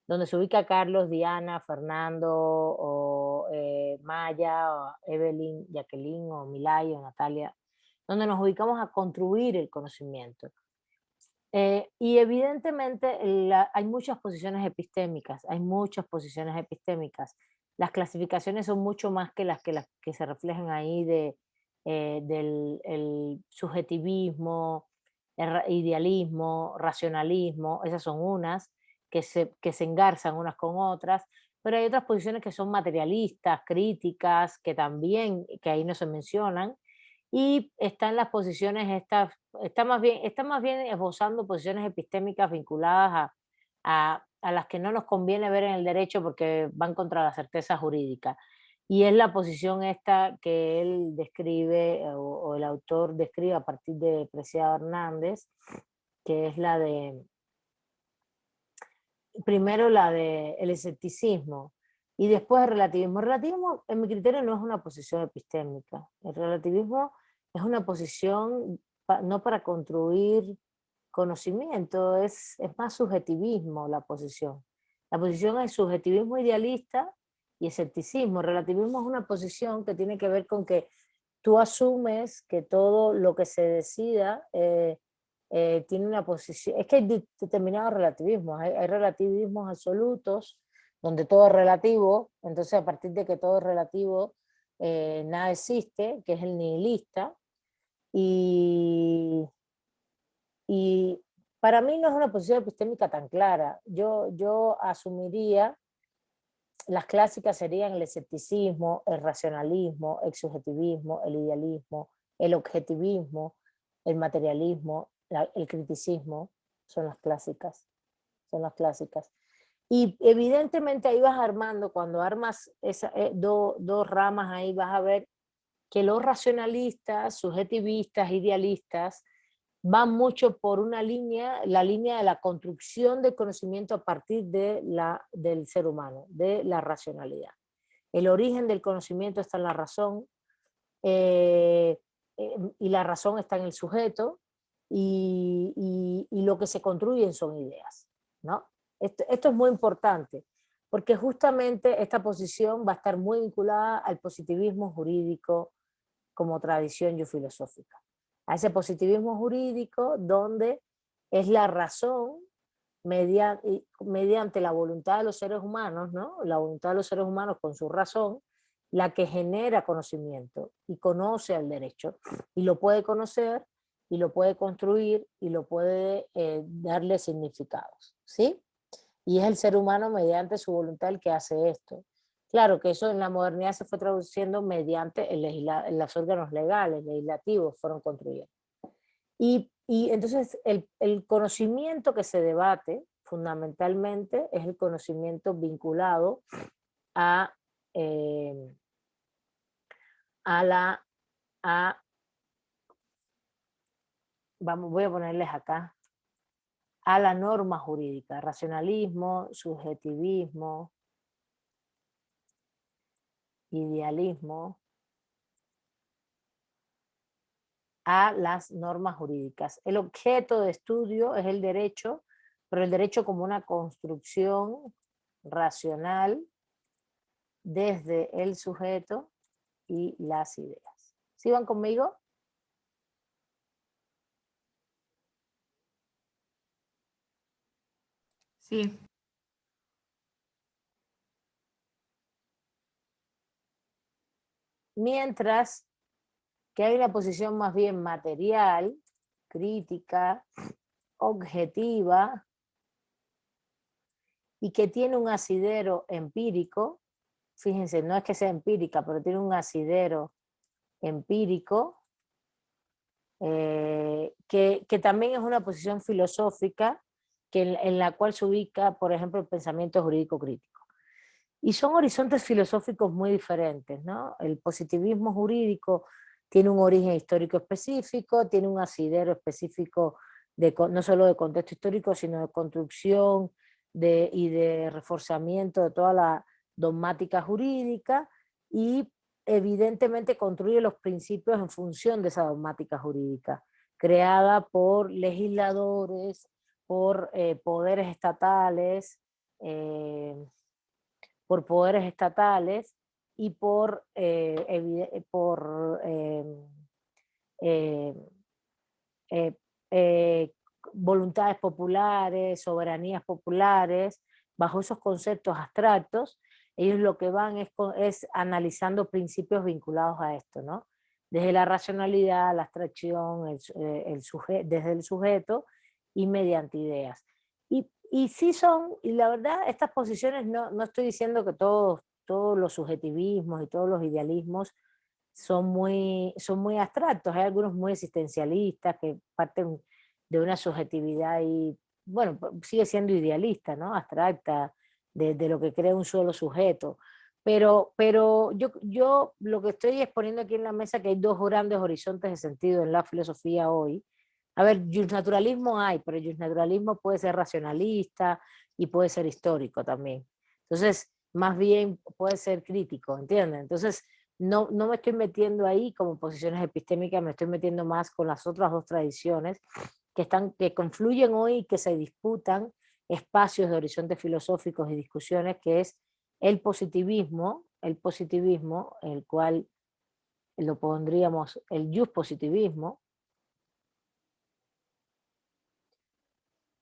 donde se ubica Carlos, Diana, Fernando, o Maya, o Evelyn, Jacqueline, o Milay, o Natalia, donde nos ubicamos a construir el conocimiento. Y evidentemente hay muchas posiciones epistémicas, hay muchas posiciones epistémicas. Las clasificaciones son mucho más que las que se reflejan ahí del el subjetivismo, idealismo, racionalismo, esas son unas que se engarzan unas con otras, pero hay otras posiciones que son materialistas, críticas, que también, que ahí no se mencionan, y están las posiciones estas, está más bien esbozando posiciones epistémicas vinculadas a las que no nos conviene ver en el derecho porque van contra la certeza jurídica. Y es la posición esta que él describe, o el autor describe a partir de Preciado Hernández, que es la de, primero la de el escepticismo y después el relativismo. El relativismo, en mi criterio, no es una posición epistémica. El relativismo es una posición no para construir conocimiento, es más subjetivismo la posición. La posición es subjetivismo idealista y escepticismo. El relativismo es una posición que tiene que ver con que tú asumes que todo lo que se decida tiene una posición, es que hay determinados relativismos, hay relativismos absolutos, donde todo es relativo, entonces a partir de que todo es relativo, nada existe, que es el nihilista, y, y para mí no es una posición epistémica tan clara. Yo asumiría, las clásicas serían el escepticismo, el racionalismo, el subjetivismo, el idealismo, el objetivismo, el materialismo, el criticismo, son las clásicas, son las clásicas. Y evidentemente ahí vas armando, cuando armas dos ramas ahí vas a ver que los racionalistas, subjetivistas, idealistas, van mucho por una línea, la línea de la construcción del conocimiento a partir del ser humano, de la racionalidad. El origen del conocimiento está en la razón, y la razón está en el sujeto, y lo que se construyen son ideas, ¿no? Esto es muy importante, porque justamente esta posición va a estar muy vinculada al positivismo jurídico como tradición filosófica, a ese positivismo jurídico donde es la razón mediante la voluntad de los seres humanos, ¿no? La voluntad de los seres humanos con su razón, la que genera conocimiento y conoce al derecho, y lo puede conocer, y lo puede construir, y lo puede darle significados, ¿sí? Y es el ser humano mediante su voluntad el que hace esto. Claro que eso en la modernidad se fue traduciendo mediante los órganos legales, legislativos, fueron construyendo. Y entonces el conocimiento que se debate fundamentalmente es el conocimiento vinculado a, eh, a la, a, vamos, voy a ponerles acá, a la norma jurídica, racionalismo, subjetivismo, idealismo, a las normas jurídicas. El objeto de estudio es el derecho, pero el derecho como una construcción racional desde el sujeto y las ideas. ¿Sí van conmigo? Sí. Mientras que hay una posición más bien material, crítica, objetiva, y que tiene un asidero empírico, fíjense, no es que sea empírica, pero tiene un asidero empírico, que también es una posición filosófica en la cual se ubica, por ejemplo, el pensamiento jurídico crítico. Y son horizontes filosóficos muy diferentes, ¿no? El positivismo jurídico tiene un origen histórico específico, tiene un asidero específico no solo de contexto histórico, sino de construcción y de reforzamiento de toda la dogmática jurídica, y evidentemente construye los principios en función de esa dogmática jurídica, creada por legisladores, por poderes estatales, y eh, eh, eh, voluntades populares, soberanías populares. Bajo esos conceptos abstractos, ellos lo que van es analizando principios vinculados a esto, ¿no? Desde la racionalidad, la abstracción, desde el sujeto y mediante ideas. Y sí son, y la verdad, estas posiciones, no estoy diciendo que todos los subjetivismos y todos los idealismos son muy abstractos. Hay algunos muy existencialistas que parten de una subjetividad y, bueno, sigue siendo idealista, ¿no? Abstracta, de lo que cree un solo sujeto. Pero yo lo que estoy exponiendo aquí en la mesa, que hay dos grandes horizontes de sentido en la filosofía hoy. A ver, justnaturalismo hay, pero el justnaturalismo puede ser racionalista y puede ser histórico también. Entonces, más bien puede ser crítico, ¿entienden? Entonces, no me estoy metiendo ahí como posiciones epistémicas, me estoy metiendo más con las otras dos tradiciones que confluyen hoy y que se disputan espacios de horizontes filosóficos y discusiones, que es el positivismo, el cual lo pondríamos el positivismo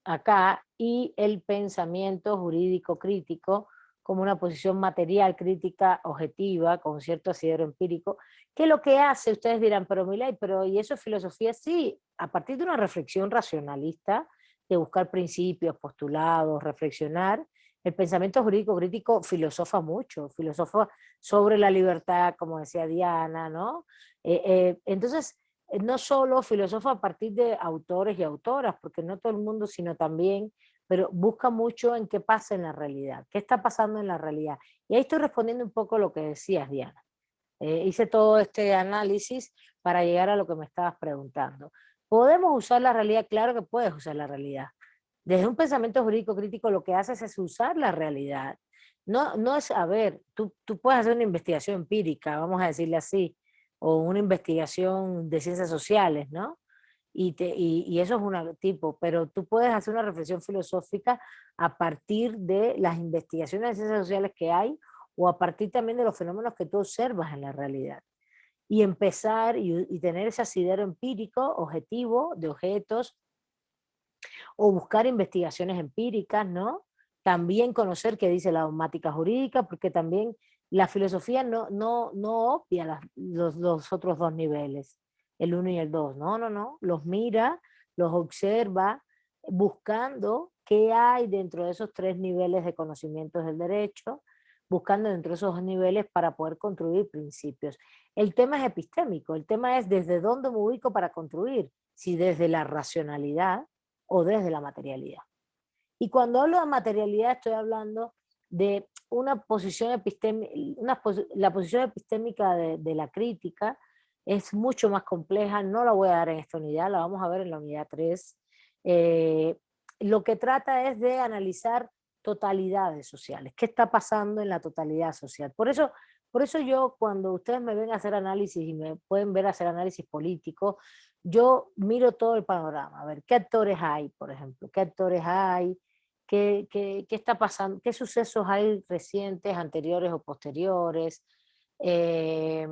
acá, y el pensamiento jurídico crítico como una posición material, crítica, objetiva, con cierto asidero empírico, que lo que hace, ustedes dirán, pero Milay, ¿y eso es filosofía? Sí, a partir de una reflexión racionalista, de buscar principios, postulados, reflexionar. El pensamiento jurídico crítico filosofa mucho, filosofa sobre la libertad, como decía Diana, ¿no? Entonces, no solo filosofa a partir de autores y autoras, porque no todo el mundo, sino también, pero busca mucho en qué pasa en la realidad, qué está pasando en la realidad. Y ahí estoy respondiendo un poco lo que decías, Diana. Hice todo este análisis para llegar a lo que me estabas preguntando. ¿Podemos usar la realidad? Claro que puedes usar la realidad. Desde un pensamiento jurídico crítico lo que haces es usar la realidad. No es, a ver, tú puedes hacer una investigación empírica, vamos a decirle así, o una investigación de ciencias sociales, ¿no? Y eso es un tipo, pero tú puedes hacer una reflexión filosófica a partir de las investigaciones de ciencias sociales que hay, o a partir también de los fenómenos que tú observas en la realidad. Y empezar y tener ese asidero empírico, objetivo, de objetos, o buscar investigaciones empíricas, ¿no? También conocer qué dice la dogmática jurídica, porque también la filosofía no obvia los otros dos niveles, el 1 y el 2, no, los mira, los observa, buscando qué hay dentro de esos tres niveles de conocimientos del derecho, buscando dentro de esos dos niveles para poder construir principios. El tema es epistémico, el tema es desde dónde me ubico para construir, si desde la racionalidad o desde la materialidad. Y cuando hablo de materialidad estoy hablando de una posición epistémica, la posición epistémica de la crítica es mucho más compleja, no la voy a dar en esta unidad, la vamos a ver en la unidad 3. Lo que trata es de analizar totalidades sociales, qué está pasando en la totalidad social. Por eso yo, cuando ustedes me ven a hacer análisis y me pueden ver hacer análisis político, yo miro todo el panorama, a ver qué actores hay, por ejemplo, qué actores hay, qué está pasando, qué sucesos hay recientes, anteriores o posteriores. Eh,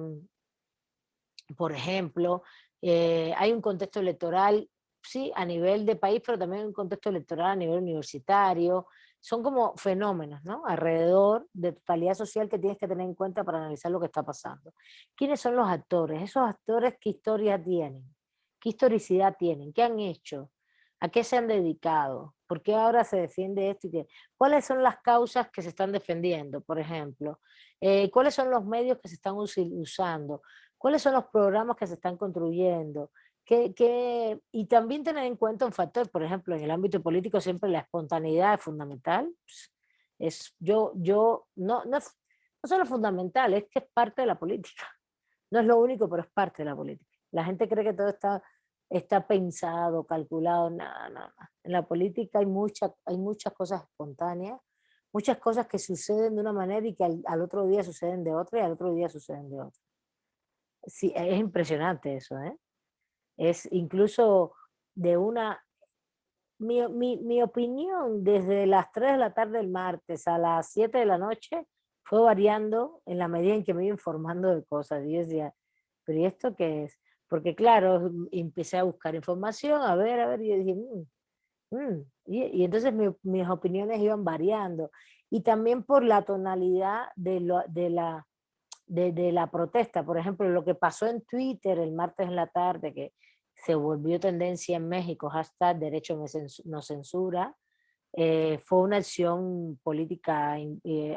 por ejemplo, hay un contexto electoral, sí, a nivel de país, pero también hay un contexto electoral a nivel universitario. Son como fenómenos, ¿no? Alrededor de totalidad social que tienes que tener en cuenta para analizar lo que está pasando. ¿Quiénes son los actores? Esos actores, ¿qué historia tienen? ¿Qué historicidad tienen? ¿Qué han hecho? ¿A qué se han dedicado? ¿Por qué ahora se defiende esto? ¿Cuáles son las causas que se están defendiendo, por ejemplo? ¿Cuáles son los medios que se están usando? ¿Cuáles son los programas que se están construyendo? Y también tener en cuenta un factor, por ejemplo, en el ámbito político siempre la espontaneidad es fundamental. No solo fundamental, es que es parte de la política. No es lo único, pero es parte de la política. La gente cree que todo está pensado, calculado. No, no, no. En la política hay muchas cosas espontáneas, muchas cosas que suceden de una manera y que al otro día suceden de otra y al otro día suceden de otra. Sí, es impresionante eso, ¿eh? Es incluso de una... Mi opinión desde las 3 de la tarde del martes a las 7 de la noche fue variando en la medida en que me iba informando de cosas. Y yo decía, ¿pero y esto qué es? Porque claro, empecé a buscar información, a ver, y yo dije, y entonces mis opiniones iban variando. Y también por la tonalidad de la protesta. Por ejemplo, lo que pasó en Twitter el martes en la tarde, que se volvió tendencia en México, hashtag derecho no censura, fue una acción política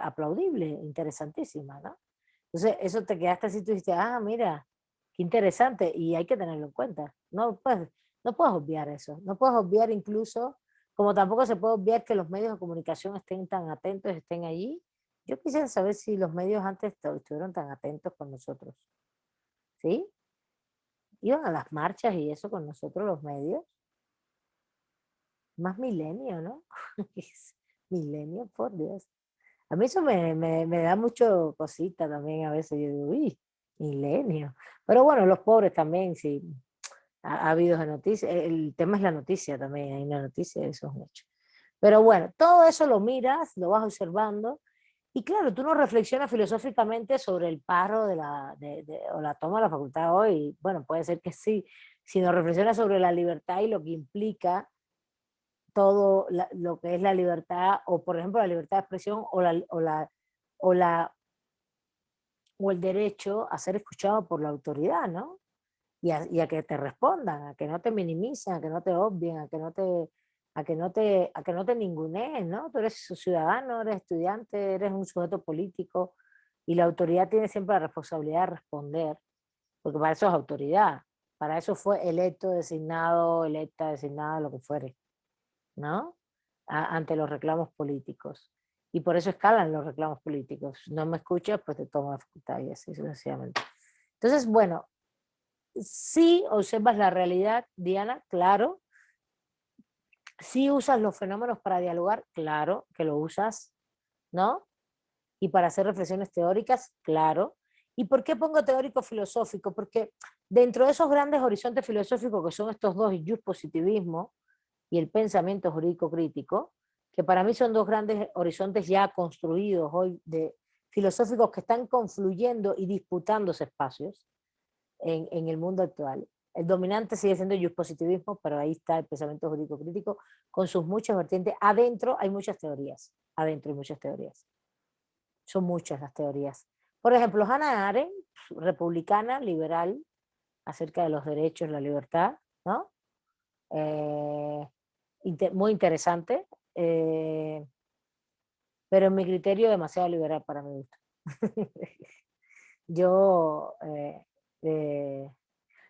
aplaudible, interesantísima, ¿no? Entonces, eso te quedaste así, tú dijiste, mira, qué interesante, y hay que tenerlo en cuenta. No puedes obviar eso, no puedes obviar incluso, como tampoco se puede obviar que los medios de comunicación estén tan atentos, estén allí. Yo quisiera saber si los medios antes estuvieron tan atentos con nosotros, ¿sí? Iban a las marchas y eso con nosotros los medios. Más milenio, ¿no? Milenio, por Dios. A mí eso me da mucho cosita también a veces. Yo digo, uy, milenio. Pero bueno, los pobres también, sí. Ha habido de noticias. El tema es la noticia también. Hay una noticia, eso es un hecho. Pero bueno, todo eso lo miras, lo vas observando. Y claro, tú no reflexionas filosóficamente sobre el paro o la toma de la facultad hoy. Bueno, puede ser que sí. Si no reflexionas sobre la libertad y lo que implica todo lo que es la libertad, o por ejemplo la libertad de expresión o el derecho a ser escuchado por la autoridad, ¿no? Y a que te respondan, a que no te minimicen, a que no te obvien, a que no te ninguneen, ¿no? Tú eres ciudadano, eres estudiante, eres un sujeto político y la autoridad tiene siempre la responsabilidad de responder, porque para eso es autoridad, para eso fue electo, designado, electa, designada, lo que fuere, ¿no? Ante los reclamos políticos. Y por eso escalan los reclamos políticos. No me escuchas, pues te tomo la facultad y así sucesivamente. Entonces, bueno, sí observas la realidad, Diana, claro. Sí usas los fenómenos para dialogar, claro que lo usas, ¿no? Y para hacer reflexiones teóricas, claro. ¿Y por qué pongo teórico filosófico? Porque dentro de esos grandes horizontes filosóficos que son estos dos, el positivismo y el pensamiento jurídico crítico, que para mí son dos grandes horizontes ya construidos hoy de filosóficos que están confluyendo y disputándose espacios en el mundo actual. El dominante sigue siendo el positivismo, pero ahí está el pensamiento jurídico crítico con sus muchas vertientes. Adentro hay muchas teorías. Son muchas las teorías. Por ejemplo, Hannah Arendt, republicana, liberal, acerca de los derechos, la libertad, ¿no? Muy interesante, pero en mi criterio demasiado liberal para mi gusto.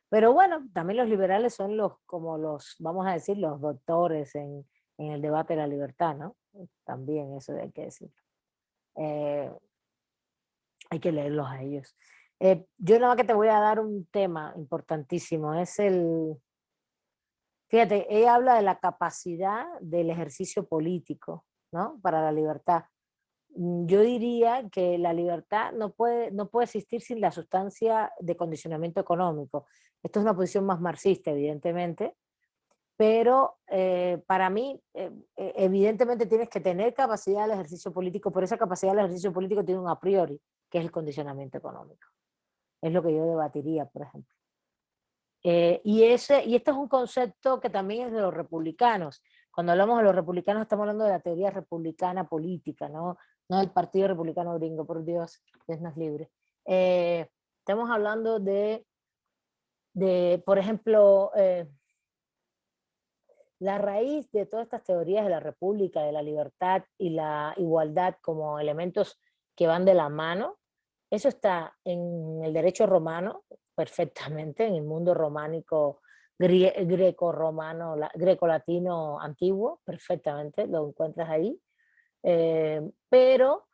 Pero bueno, también los liberales son vamos a decir, los doctores en el debate de la libertad, ¿no? También eso hay que decirlo. Hay que leerlos a ellos. Yo nada más que te voy a dar un tema importantísimo, fíjate, ella habla de la capacidad del ejercicio político, ¿no? Para la libertad. Yo diría que la libertad no puede existir sin la sustancia de condicionamiento económico. Esto es una posición más marxista, evidentemente, pero para mí, evidentemente tienes que tener capacidad del ejercicio político, pero esa capacidad del ejercicio político tiene un a priori, que es el condicionamiento económico. Es lo que yo debatiría, por ejemplo. Y este es un concepto que también es de los republicanos. Cuando hablamos de los republicanos estamos hablando de la teoría republicana política, no del Partido Republicano Gringo, por Dios, Dios nos libre. Estamos hablando por ejemplo, la raíz de todas estas teorías de la república, de la libertad y la igualdad como elementos que van de la mano, eso está en el derecho romano perfectamente, en el mundo románico, greco-romano, greco-latino antiguo, perfectamente, lo encuentras ahí. Pero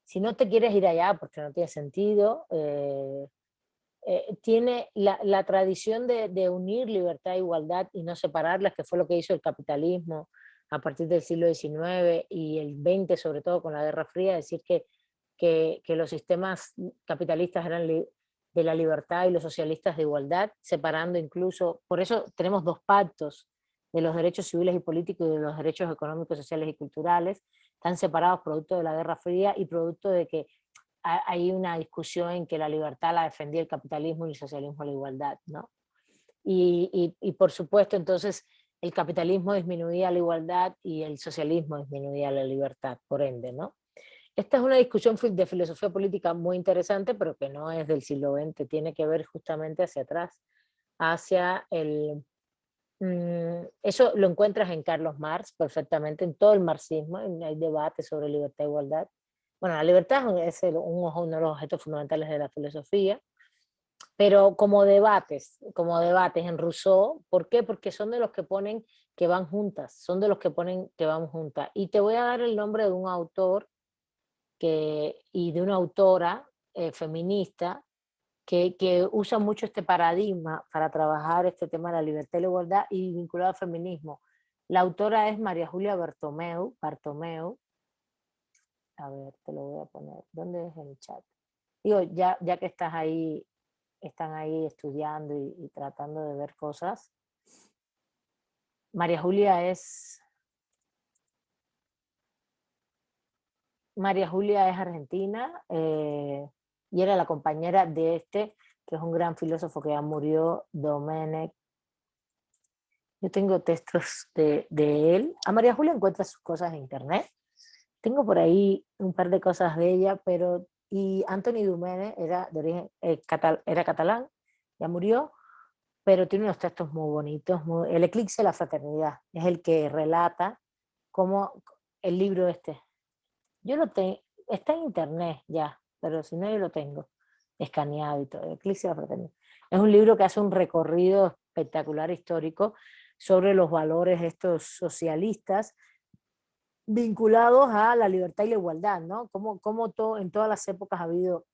si no te quieres ir allá, porque no tiene sentido, tiene la tradición de unir libertad e igualdad y no separarlas, que fue lo que hizo el capitalismo a partir del siglo XIX y el XX, sobre todo con la Guerra Fría, decir que los sistemas capitalistas eran de la libertad y los socialistas de igualdad, separando incluso, por eso tenemos dos pactos de los derechos civiles y políticos y de los derechos económicos, sociales y culturales, están separados producto de la Guerra Fría y producto de que hay una discusión en que la libertad la defendía el capitalismo y el socialismo la igualdad, ¿no? Y por supuesto, entonces, el capitalismo disminuía la igualdad y el socialismo disminuía la libertad, por ende, ¿no? Esta es una discusión de filosofía política muy interesante, pero que no es del siglo XX, tiene que ver justamente hacia atrás, hacia el... Eso lo encuentras en Carlos Marx perfectamente, en todo el marxismo, hay debates sobre libertad e igualdad. Bueno, la libertad es uno de los objetos fundamentales de la filosofía, pero como debates en Rousseau, ¿por qué? Porque son de los que ponen que van juntas, son de los que ponen que van juntas. Y te voy a dar el nombre de un autor y de una autora feminista que usa mucho este paradigma para trabajar este tema de la libertad y la igualdad y vinculado al feminismo. La autora es María Julia Bartomeu. A ver, te lo voy a poner. ¿Dónde es el chat? Digo, ya que estás ahí, están ahí estudiando y tratando de ver cosas. María Julia es argentina y era la compañera de que es un gran filósofo que ya murió, Domenech. Yo tengo textos de él. A María Julia encuentra sus cosas en internet. Tengo por ahí un par de cosas de ella, y Antoni Domènech era de origen era catalán, ya murió, pero tiene unos textos muy bonitos. El eclipse de la fraternidad es el que relata cómo el libro yo lo tengo, está en internet ya, pero si no yo lo tengo escaneado y todo, el eclipse de la fraternidad. Es un libro que hace un recorrido espectacular histórico sobre los valores estos socialistas vinculados a la libertad y la igualdad, ¿no? Cómo en todas las épocas ha habido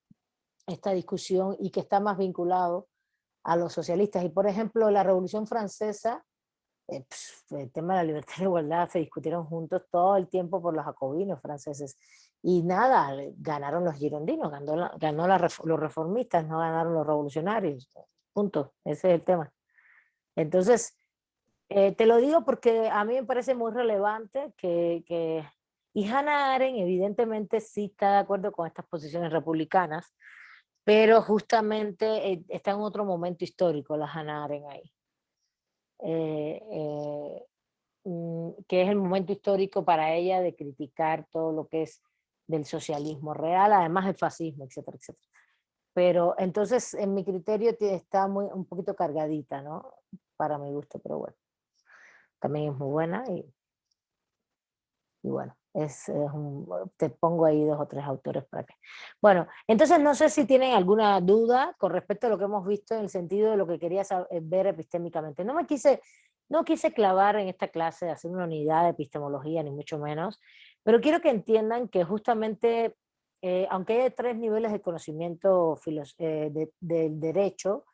esta discusión y que está más vinculado a los socialistas. Y por ejemplo, la Revolución Francesa, el tema de la libertad y la igualdad se discutieron juntos todo el tiempo por los jacobinos franceses. Y nada, ganaron los girondinos, los reformistas, no ganaron los revolucionarios. Punto, ese es el tema. Entonces, te lo digo porque a mí me parece muy relevante y Hannah Arendt evidentemente sí está de acuerdo con estas posiciones republicanas, pero justamente está en otro momento histórico la Hannah Arendt ahí. Que es el momento histórico para ella de criticar todo lo que es del socialismo real, además del fascismo, etcétera, etcétera. Pero entonces, en mi criterio, está un poquito cargadita, ¿no? Para mi gusto, pero bueno. También es muy buena y bueno, te pongo ahí 2 o 3 autores para que... Bueno, entonces no sé si tienen alguna duda con respecto a lo que hemos visto en el sentido de lo que quería ver epistémicamente. No quise clavar en esta clase, hacer una unidad de epistemología, ni mucho menos, pero quiero que entiendan que justamente, aunque hay 3 niveles de conocimiento del derecho,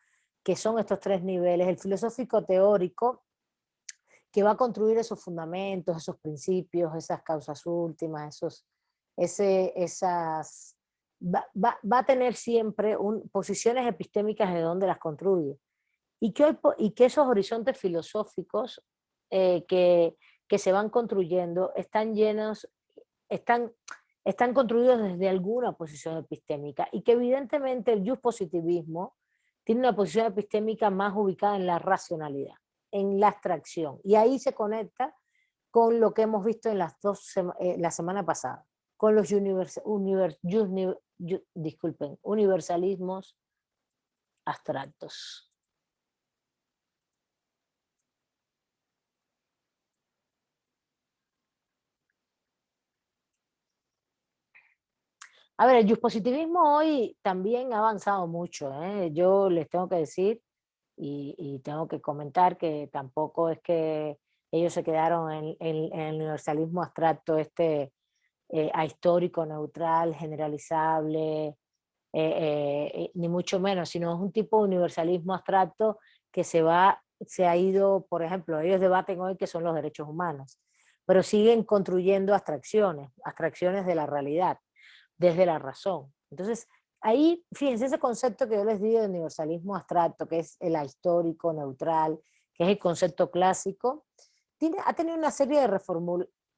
que son estos 3 niveles, el filosófico teórico, que va a construir esos fundamentos, esos principios, esas causas últimas, va a tener siempre posiciones epistémicas de donde las construye. Y que esos horizontes filosóficos que se van construyendo están construidos desde alguna posición epistémica y que evidentemente el positivismo tiene una posición epistémica más ubicada en la racionalidad, en la abstracción. Y ahí se conecta con lo que hemos visto en la semana pasada, con los universalismos abstractos. A ver, el positivismo hoy también ha avanzado mucho, ¿eh? Yo les tengo que decir y tengo que comentar que tampoco es que ellos se quedaron en el universalismo abstracto ahistórico, neutral, generalizable, ni mucho menos, sino es un tipo de universalismo abstracto que se ha ido, por ejemplo, ellos debaten hoy que son los derechos humanos, pero siguen construyendo abstracciones de la realidad, desde la razón. Entonces, ahí, fíjense, ese concepto que yo les digo de universalismo abstracto, que es el ahistórico, neutral, que es el concepto clásico, ha tenido una serie de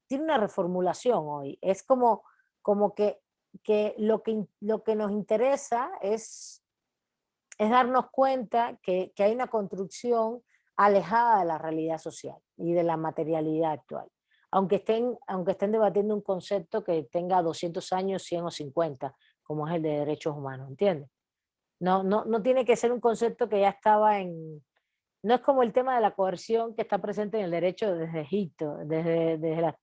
tiene una reformulación hoy. Es como que lo que nos interesa es darnos cuenta que hay una construcción alejada de la realidad social y de la materialidad actual. Aunque estén debatiendo un concepto que tenga 200 años, 100 o 50, como es el de derechos humanos, ¿entiendes? No tiene que ser un concepto que ya estaba en... No es como el tema de la coerción que está presente en el derecho desde Egipto, desde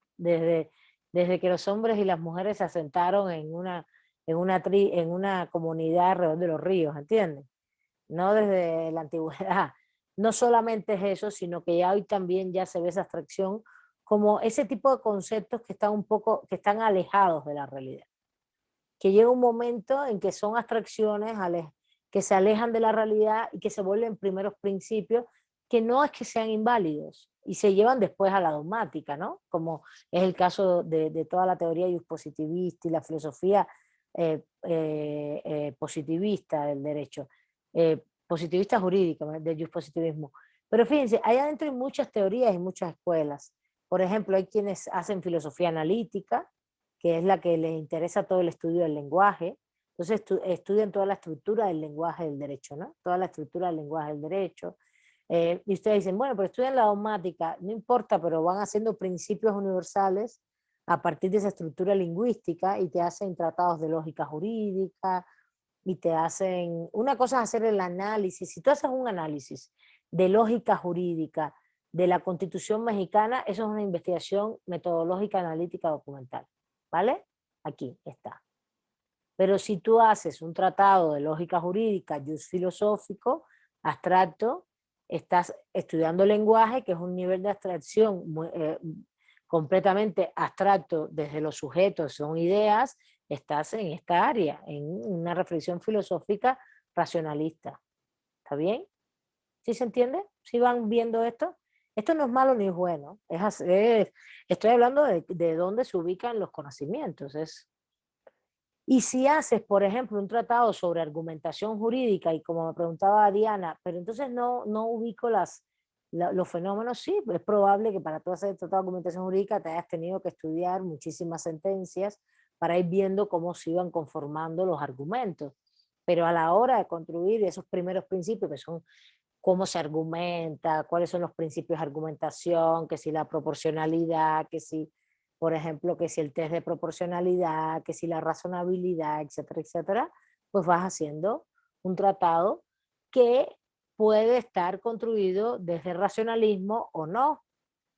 que los hombres y las mujeres se asentaron en una comunidad alrededor de los ríos, ¿entiendes? No desde la antigüedad. No solamente es eso, sino que ya hoy también ya se ve esa abstracción como ese tipo de conceptos que están que están alejados de la realidad. Que llega un momento en que son abstracciones que se alejan de la realidad y que se vuelven primeros principios, que no es que sean inválidos y se llevan después a la dogmática, ¿no? Como es el caso de toda la teoría positivista y la filosofía positivista del derecho, positivista jurídica del positivismo. Pero fíjense, ahí adentro hay muchas teorías y muchas escuelas. Por ejemplo, hay quienes hacen filosofía analítica, que es la que les interesa todo el estudio del lenguaje. Entonces estudian toda la estructura del lenguaje del derecho, ¿no? Toda la estructura del lenguaje del derecho. Y ustedes dicen, bueno, pero estudian la dogmática, no importa, pero van haciendo principios universales a partir de esa estructura lingüística y te hacen tratados de lógica jurídica y te hacen... Una cosa es hacer el análisis. Si tú haces un análisis de lógica jurídica de la Constitución mexicana, eso es una investigación metodológica analítica documental. ¿Vale? Aquí está. Pero si tú haces un tratado de lógica jurídica, jus filosófico, abstracto, estás estudiando lenguaje, que es un nivel de abstracción completamente abstracto desde los sujetos, son ideas, estás en esta área, en una reflexión filosófica racionalista. ¿Está bien? ¿Sí se entiende? ¿Sí van viendo esto? Esto no es malo ni es bueno. Estoy hablando de dónde se ubican los conocimientos. Y si haces, por ejemplo, un tratado sobre argumentación jurídica, y como me preguntaba Diana, pero entonces no ubico los fenómenos, sí, es probable que para tú hacer el tratado de argumentación jurídica te hayas tenido que estudiar muchísimas sentencias para ir viendo cómo se iban conformando los argumentos. Pero a la hora de construir esos primeros principios, que son cómo se argumenta, cuáles son los principios de argumentación, que si la proporcionalidad, que si, por ejemplo, que si el test de proporcionalidad, que si la razonabilidad, etcétera, etcétera, pues vas haciendo un tratado que puede estar construido desde el racionalismo o no,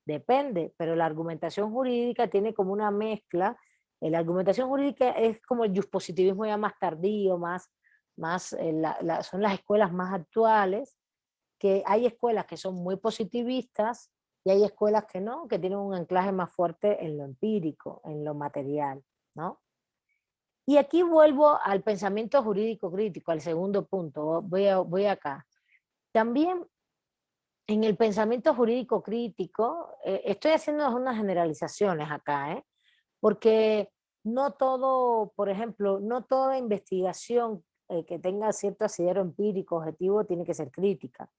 depende, pero la argumentación jurídica tiene como una mezcla. La argumentación jurídica es como el positivismo ya más tardío, son las escuelas más actuales, que hay escuelas que son muy positivistas y hay escuelas que no, que tienen un anclaje más fuerte en lo empírico, en lo material, ¿no? Y aquí vuelvo al pensamiento jurídico crítico, al segundo punto, voy acá. También en el pensamiento jurídico crítico, estoy haciendo unas generalizaciones acá, porque no todo, por ejemplo, no toda investigación que tenga cierto asidero empírico objetivo tiene que ser crítica.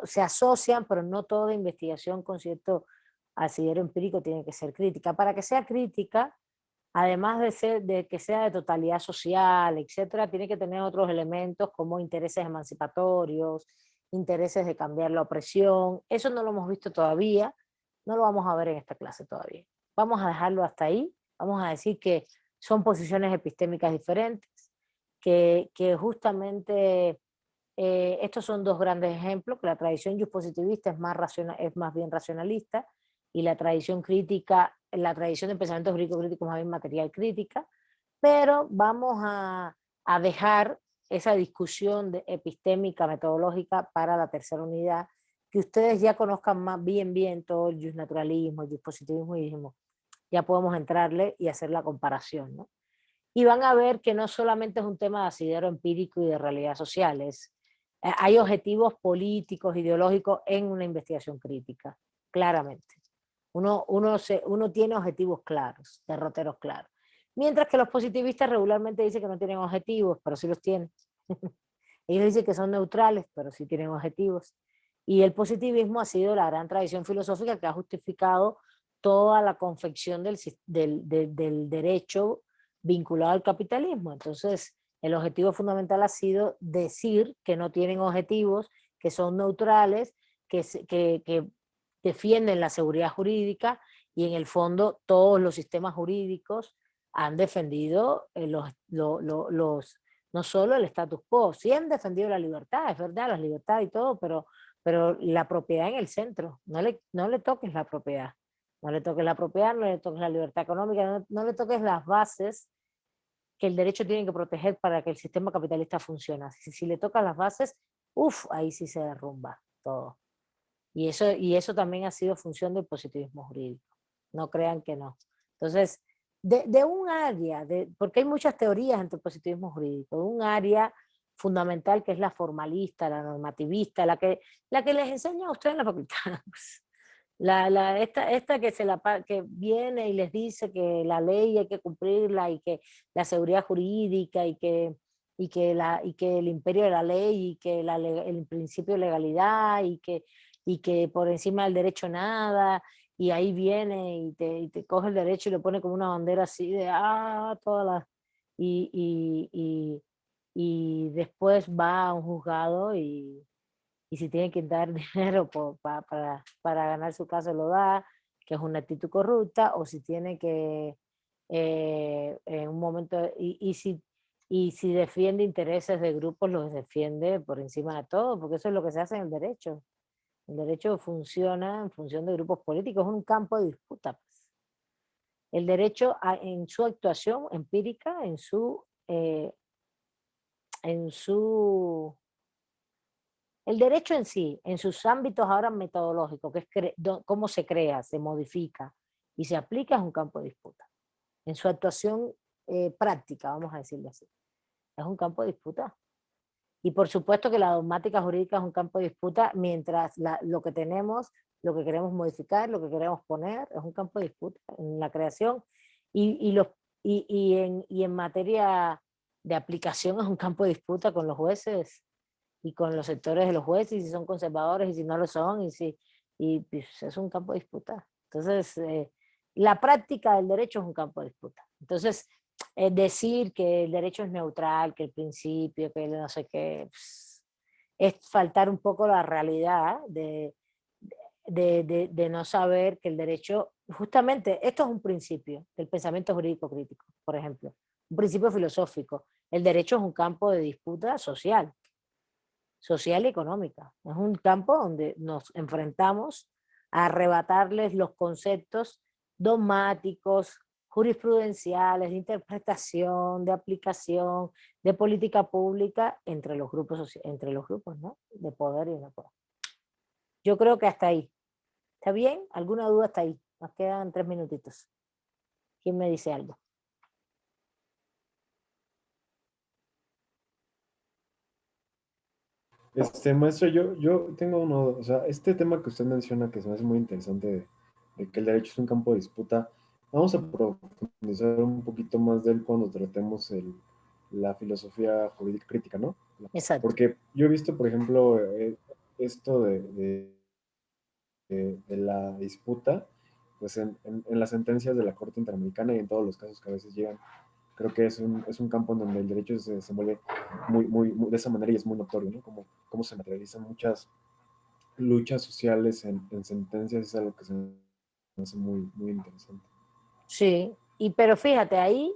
Se asocian, pero no toda investigación con cierto asidero empírico tiene que ser crítica. Para que sea crítica, además de que sea de totalidad social, etcétera, tiene que tener otros elementos como intereses emancipatorios, intereses de cambiar la opresión. Eso no lo hemos visto todavía, no lo vamos a ver en esta clase todavía. Vamos a dejarlo hasta ahí, vamos a decir que son posiciones epistémicas diferentes, que justamente estos son dos grandes ejemplos, que la tradición juspositivista es más bien racionalista y la tradición crítica, la tradición de pensamiento jurídico crítico es más bien material crítica, pero vamos a dejar esa discusión epistémica, metodológica para la tercera unidad, que ustedes ya conozcan más bien todo el justnaturalismo, el positivismo y ya podemos entrarle y hacer la comparación, ¿no? Y van a ver que no solamente es un tema de asidero empírico y de realidad social, hay objetivos políticos, ideológicos en una investigación crítica, claramente. Uno tiene objetivos claros, derroteros claros. Mientras que los positivistas regularmente dicen que no tienen objetivos, pero sí los tienen. Ellos dicen que son neutrales, pero sí tienen objetivos. Y el positivismo ha sido la gran tradición filosófica que ha justificado toda la confección del derecho vinculado al capitalismo. Entonces, el objetivo fundamental ha sido decir que no tienen objetivos, que son neutrales, que defienden la seguridad jurídica y en el fondo todos los sistemas jurídicos han defendido no solo el status quo, sí han defendido la libertad, es verdad, la libertad y todo, pero la propiedad en el centro, no le toques la propiedad, no le toques la propiedad, no le toques la libertad económica, no le toques las bases que el derecho tiene que proteger para que el sistema capitalista funcione. Si le tocan las bases, ahí sí se derrumba todo. Y eso también ha sido función del positivismo jurídico. No crean que no. Entonces, de un área, porque hay muchas teorías entre el positivismo jurídico, de un área fundamental que es la formalista, la normativista, la que les enseña a ustedes en la facultad. Esta que viene y les dice que la ley hay que cumplirla y que la seguridad jurídica y que el imperio de la ley y que el principio de legalidad y que por encima del derecho nada, y ahí viene y te coge el derecho y lo pone como una bandera así de todas las y después va a un juzgado y si tiene que dar dinero para ganar su caso lo da, que es una actitud corrupta, o si tiene que en un momento, y si defiende intereses de grupos, los defiende por encima de todo, porque eso es lo que se hace en el derecho. El derecho funciona en función de grupos políticos, es un campo de disputa. Pues. El derecho en su actuación empírica, en su el derecho en sí, en sus ámbitos ahora metodológicos, que es cómo se crea, se modifica y se aplica, es un campo de disputa. En su actuación práctica, vamos a decirlo así, es un campo de disputa. Y por supuesto que la dogmática jurídica es un campo de disputa, mientras lo que tenemos, lo que queremos modificar, lo que queremos poner, es un campo de disputa en la creación. En materia de aplicación es un campo de disputa con los jueces y con los sectores de los jueces, y si son conservadores y si no lo son, y pues, es un campo de disputa. Entonces, la práctica del derecho es un campo de disputa. Entonces, decir que el derecho es neutral, que el principio, que no sé qué, pues, es faltar un poco la realidad de no saber que el derecho, justamente, esto es un principio del pensamiento jurídico crítico, por ejemplo, un principio filosófico. El derecho es un campo de disputa social y económica. Es un campo donde nos enfrentamos a arrebatarles los conceptos dogmáticos, jurisprudenciales, de interpretación, de aplicación, de política pública entre los grupos, ¿no? De poder y no poder. Yo creo que hasta ahí. ¿Está bien? ¿Alguna duda hasta ahí? Nos quedan 3 minutitos. ¿Quién me dice algo? Maestro, yo tengo uno, o sea, este tema que usted menciona que se me hace muy interesante de que el derecho es un campo de disputa, vamos a profundizar un poquito más de él cuando tratemos la filosofía jurídica crítica, ¿no? Exacto. Porque yo he visto, por ejemplo, esto de la disputa, pues en las sentencias de la Corte Interamericana y en todos los casos que a veces llegan, creo que es un campo en donde el derecho se desenvuelve de esa manera y es muy notorio, ¿no? Como se materializan muchas luchas sociales en sentencias, es algo que se me hace muy interesante. Sí, pero fíjate, ahí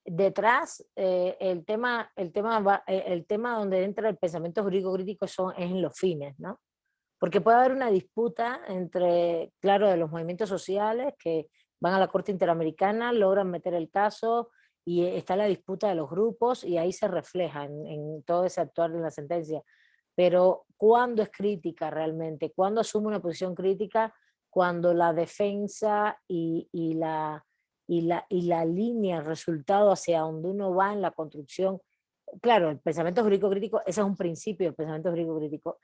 detrás el tema donde entra el pensamiento jurídico crítico es en los fines, ¿no? Porque puede haber una disputa entre, claro, de los movimientos sociales que van a la Corte Interamericana, logran meter el caso y está la disputa de los grupos y ahí se refleja en todo ese actuar en la sentencia. Pero ¿cuándo es crítica realmente? ¿Cuándo asume una posición crítica? Cuando la defensa y la línea, el resultado hacia donde uno va en la construcción. Claro, el pensamiento jurídico crítico, ese es un principio del pensamiento jurídico crítico,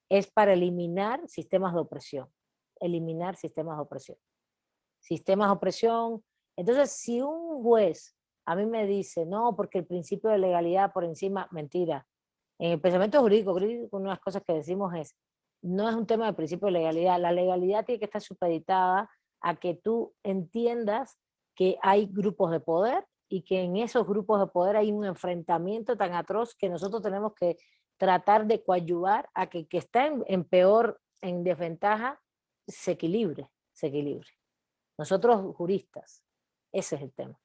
es para eliminar sistemas de opresión. Eliminar sistemas de opresión. Sistemas de opresión. Entonces, si un juez a mí me dice, no, porque el principio de legalidad por encima, mentira. En el pensamiento jurídico crítico, una de las cosas que decimos es, no es un tema de principio de legalidad, la legalidad tiene que estar supeditada a que tú entiendas que hay grupos de poder y que en esos grupos de poder hay un enfrentamiento tan atroz que nosotros tenemos que tratar de coadyuvar a que el que está en peor, en desventaja, se equilibre, se equilibre. Nosotros juristas, ese es el tema.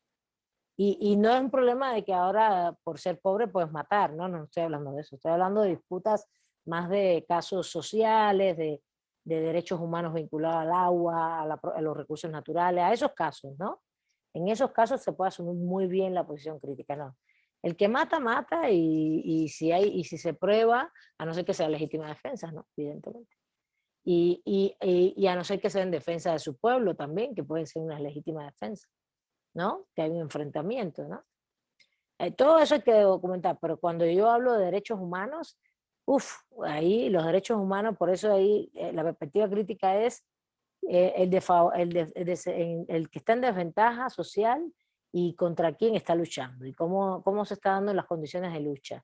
Y no es un problema de que ahora por ser pobre puedes matar, no estoy hablando de eso, estoy hablando de disputas más de casos sociales, de derechos humanos vinculados al agua, a los recursos naturales, a esos casos, ¿no? En esos casos se puede asumir muy bien la posición crítica, ¿no? El que mata, mata y si se prueba, a no ser que sea legítima defensa, ¿no? Evidentemente. Y a no ser que sea en defensa de su pueblo también, que puede ser una legítima defensa, ¿no? Que hay un enfrentamiento, ¿no? Todo eso hay que documentar, pero cuando yo hablo de derechos humanos, ahí los derechos humanos, por eso ahí la perspectiva crítica es el que está en desventaja social y contra quién está luchando y cómo se está dando las condiciones de lucha.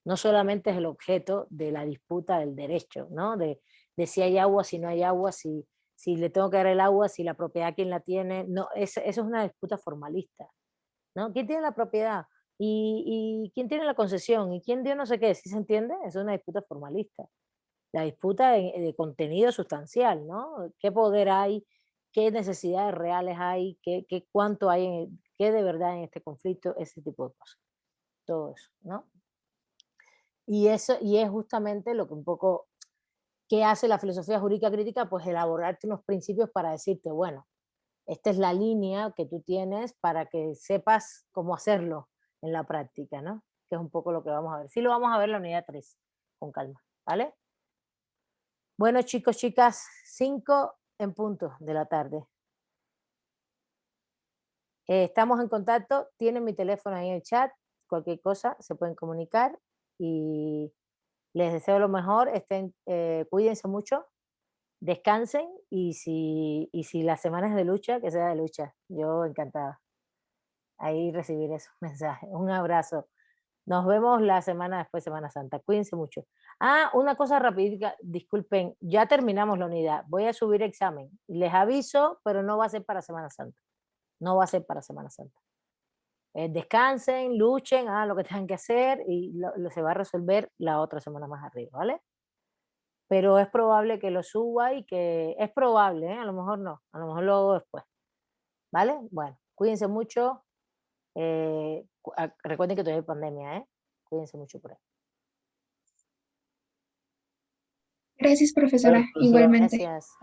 No solamente es el objeto de la disputa del derecho, ¿no? De si hay agua, si no hay agua, si le tengo que dar el agua, si la propiedad quién la tiene. No, eso es una disputa formalista, ¿no? ¿Quién tiene la propiedad? ¿Y quién tiene la concesión? ¿Y quién dio no sé qué? ¿Sí se entiende? Es una disputa formalista. La disputa de contenido sustancial, ¿no? ¿Qué poder hay? ¿Qué necesidades reales hay? ¿Cuánto hay? ¿Qué de verdad en este conflicto? Ese tipo de cosas. Todo eso, ¿no? Y es justamente lo que un poco, ¿qué hace la filosofía jurídica crítica? Pues elaborarte unos principios para decirte, bueno, esta es la línea que tú tienes para que sepas cómo hacerlo en la práctica, ¿no? Que es un poco lo que vamos a ver. Sí lo vamos a ver en la unidad 3, con calma, ¿vale? Bueno, chicos, chicas, 5 en punto de la tarde. Estamos en contacto, tienen mi teléfono ahí en el chat, cualquier cosa se pueden comunicar y les deseo lo mejor, cuídense mucho, descansen y si la semana es de lucha, que sea de lucha. Yo encantada. Ahí recibir esos mensajes. Un abrazo. Nos vemos la semana después, Semana Santa. Cuídense mucho. Una cosa rapidita, disculpen, ya terminamos la unidad. Voy a subir examen. Les aviso, pero no va a ser para Semana Santa. No va a ser para Semana Santa. Descansen, luchen, hagan lo que tengan que hacer y se va a resolver la otra semana más arriba, ¿vale? Pero es probable que lo suba y que es probable, a lo mejor no, a lo mejor lo hago después, ¿vale? Bueno, cuídense mucho, recuerden que todavía hay pandemia, cuídense mucho por ahí. Gracias, profesora. Igualmente. Gracias.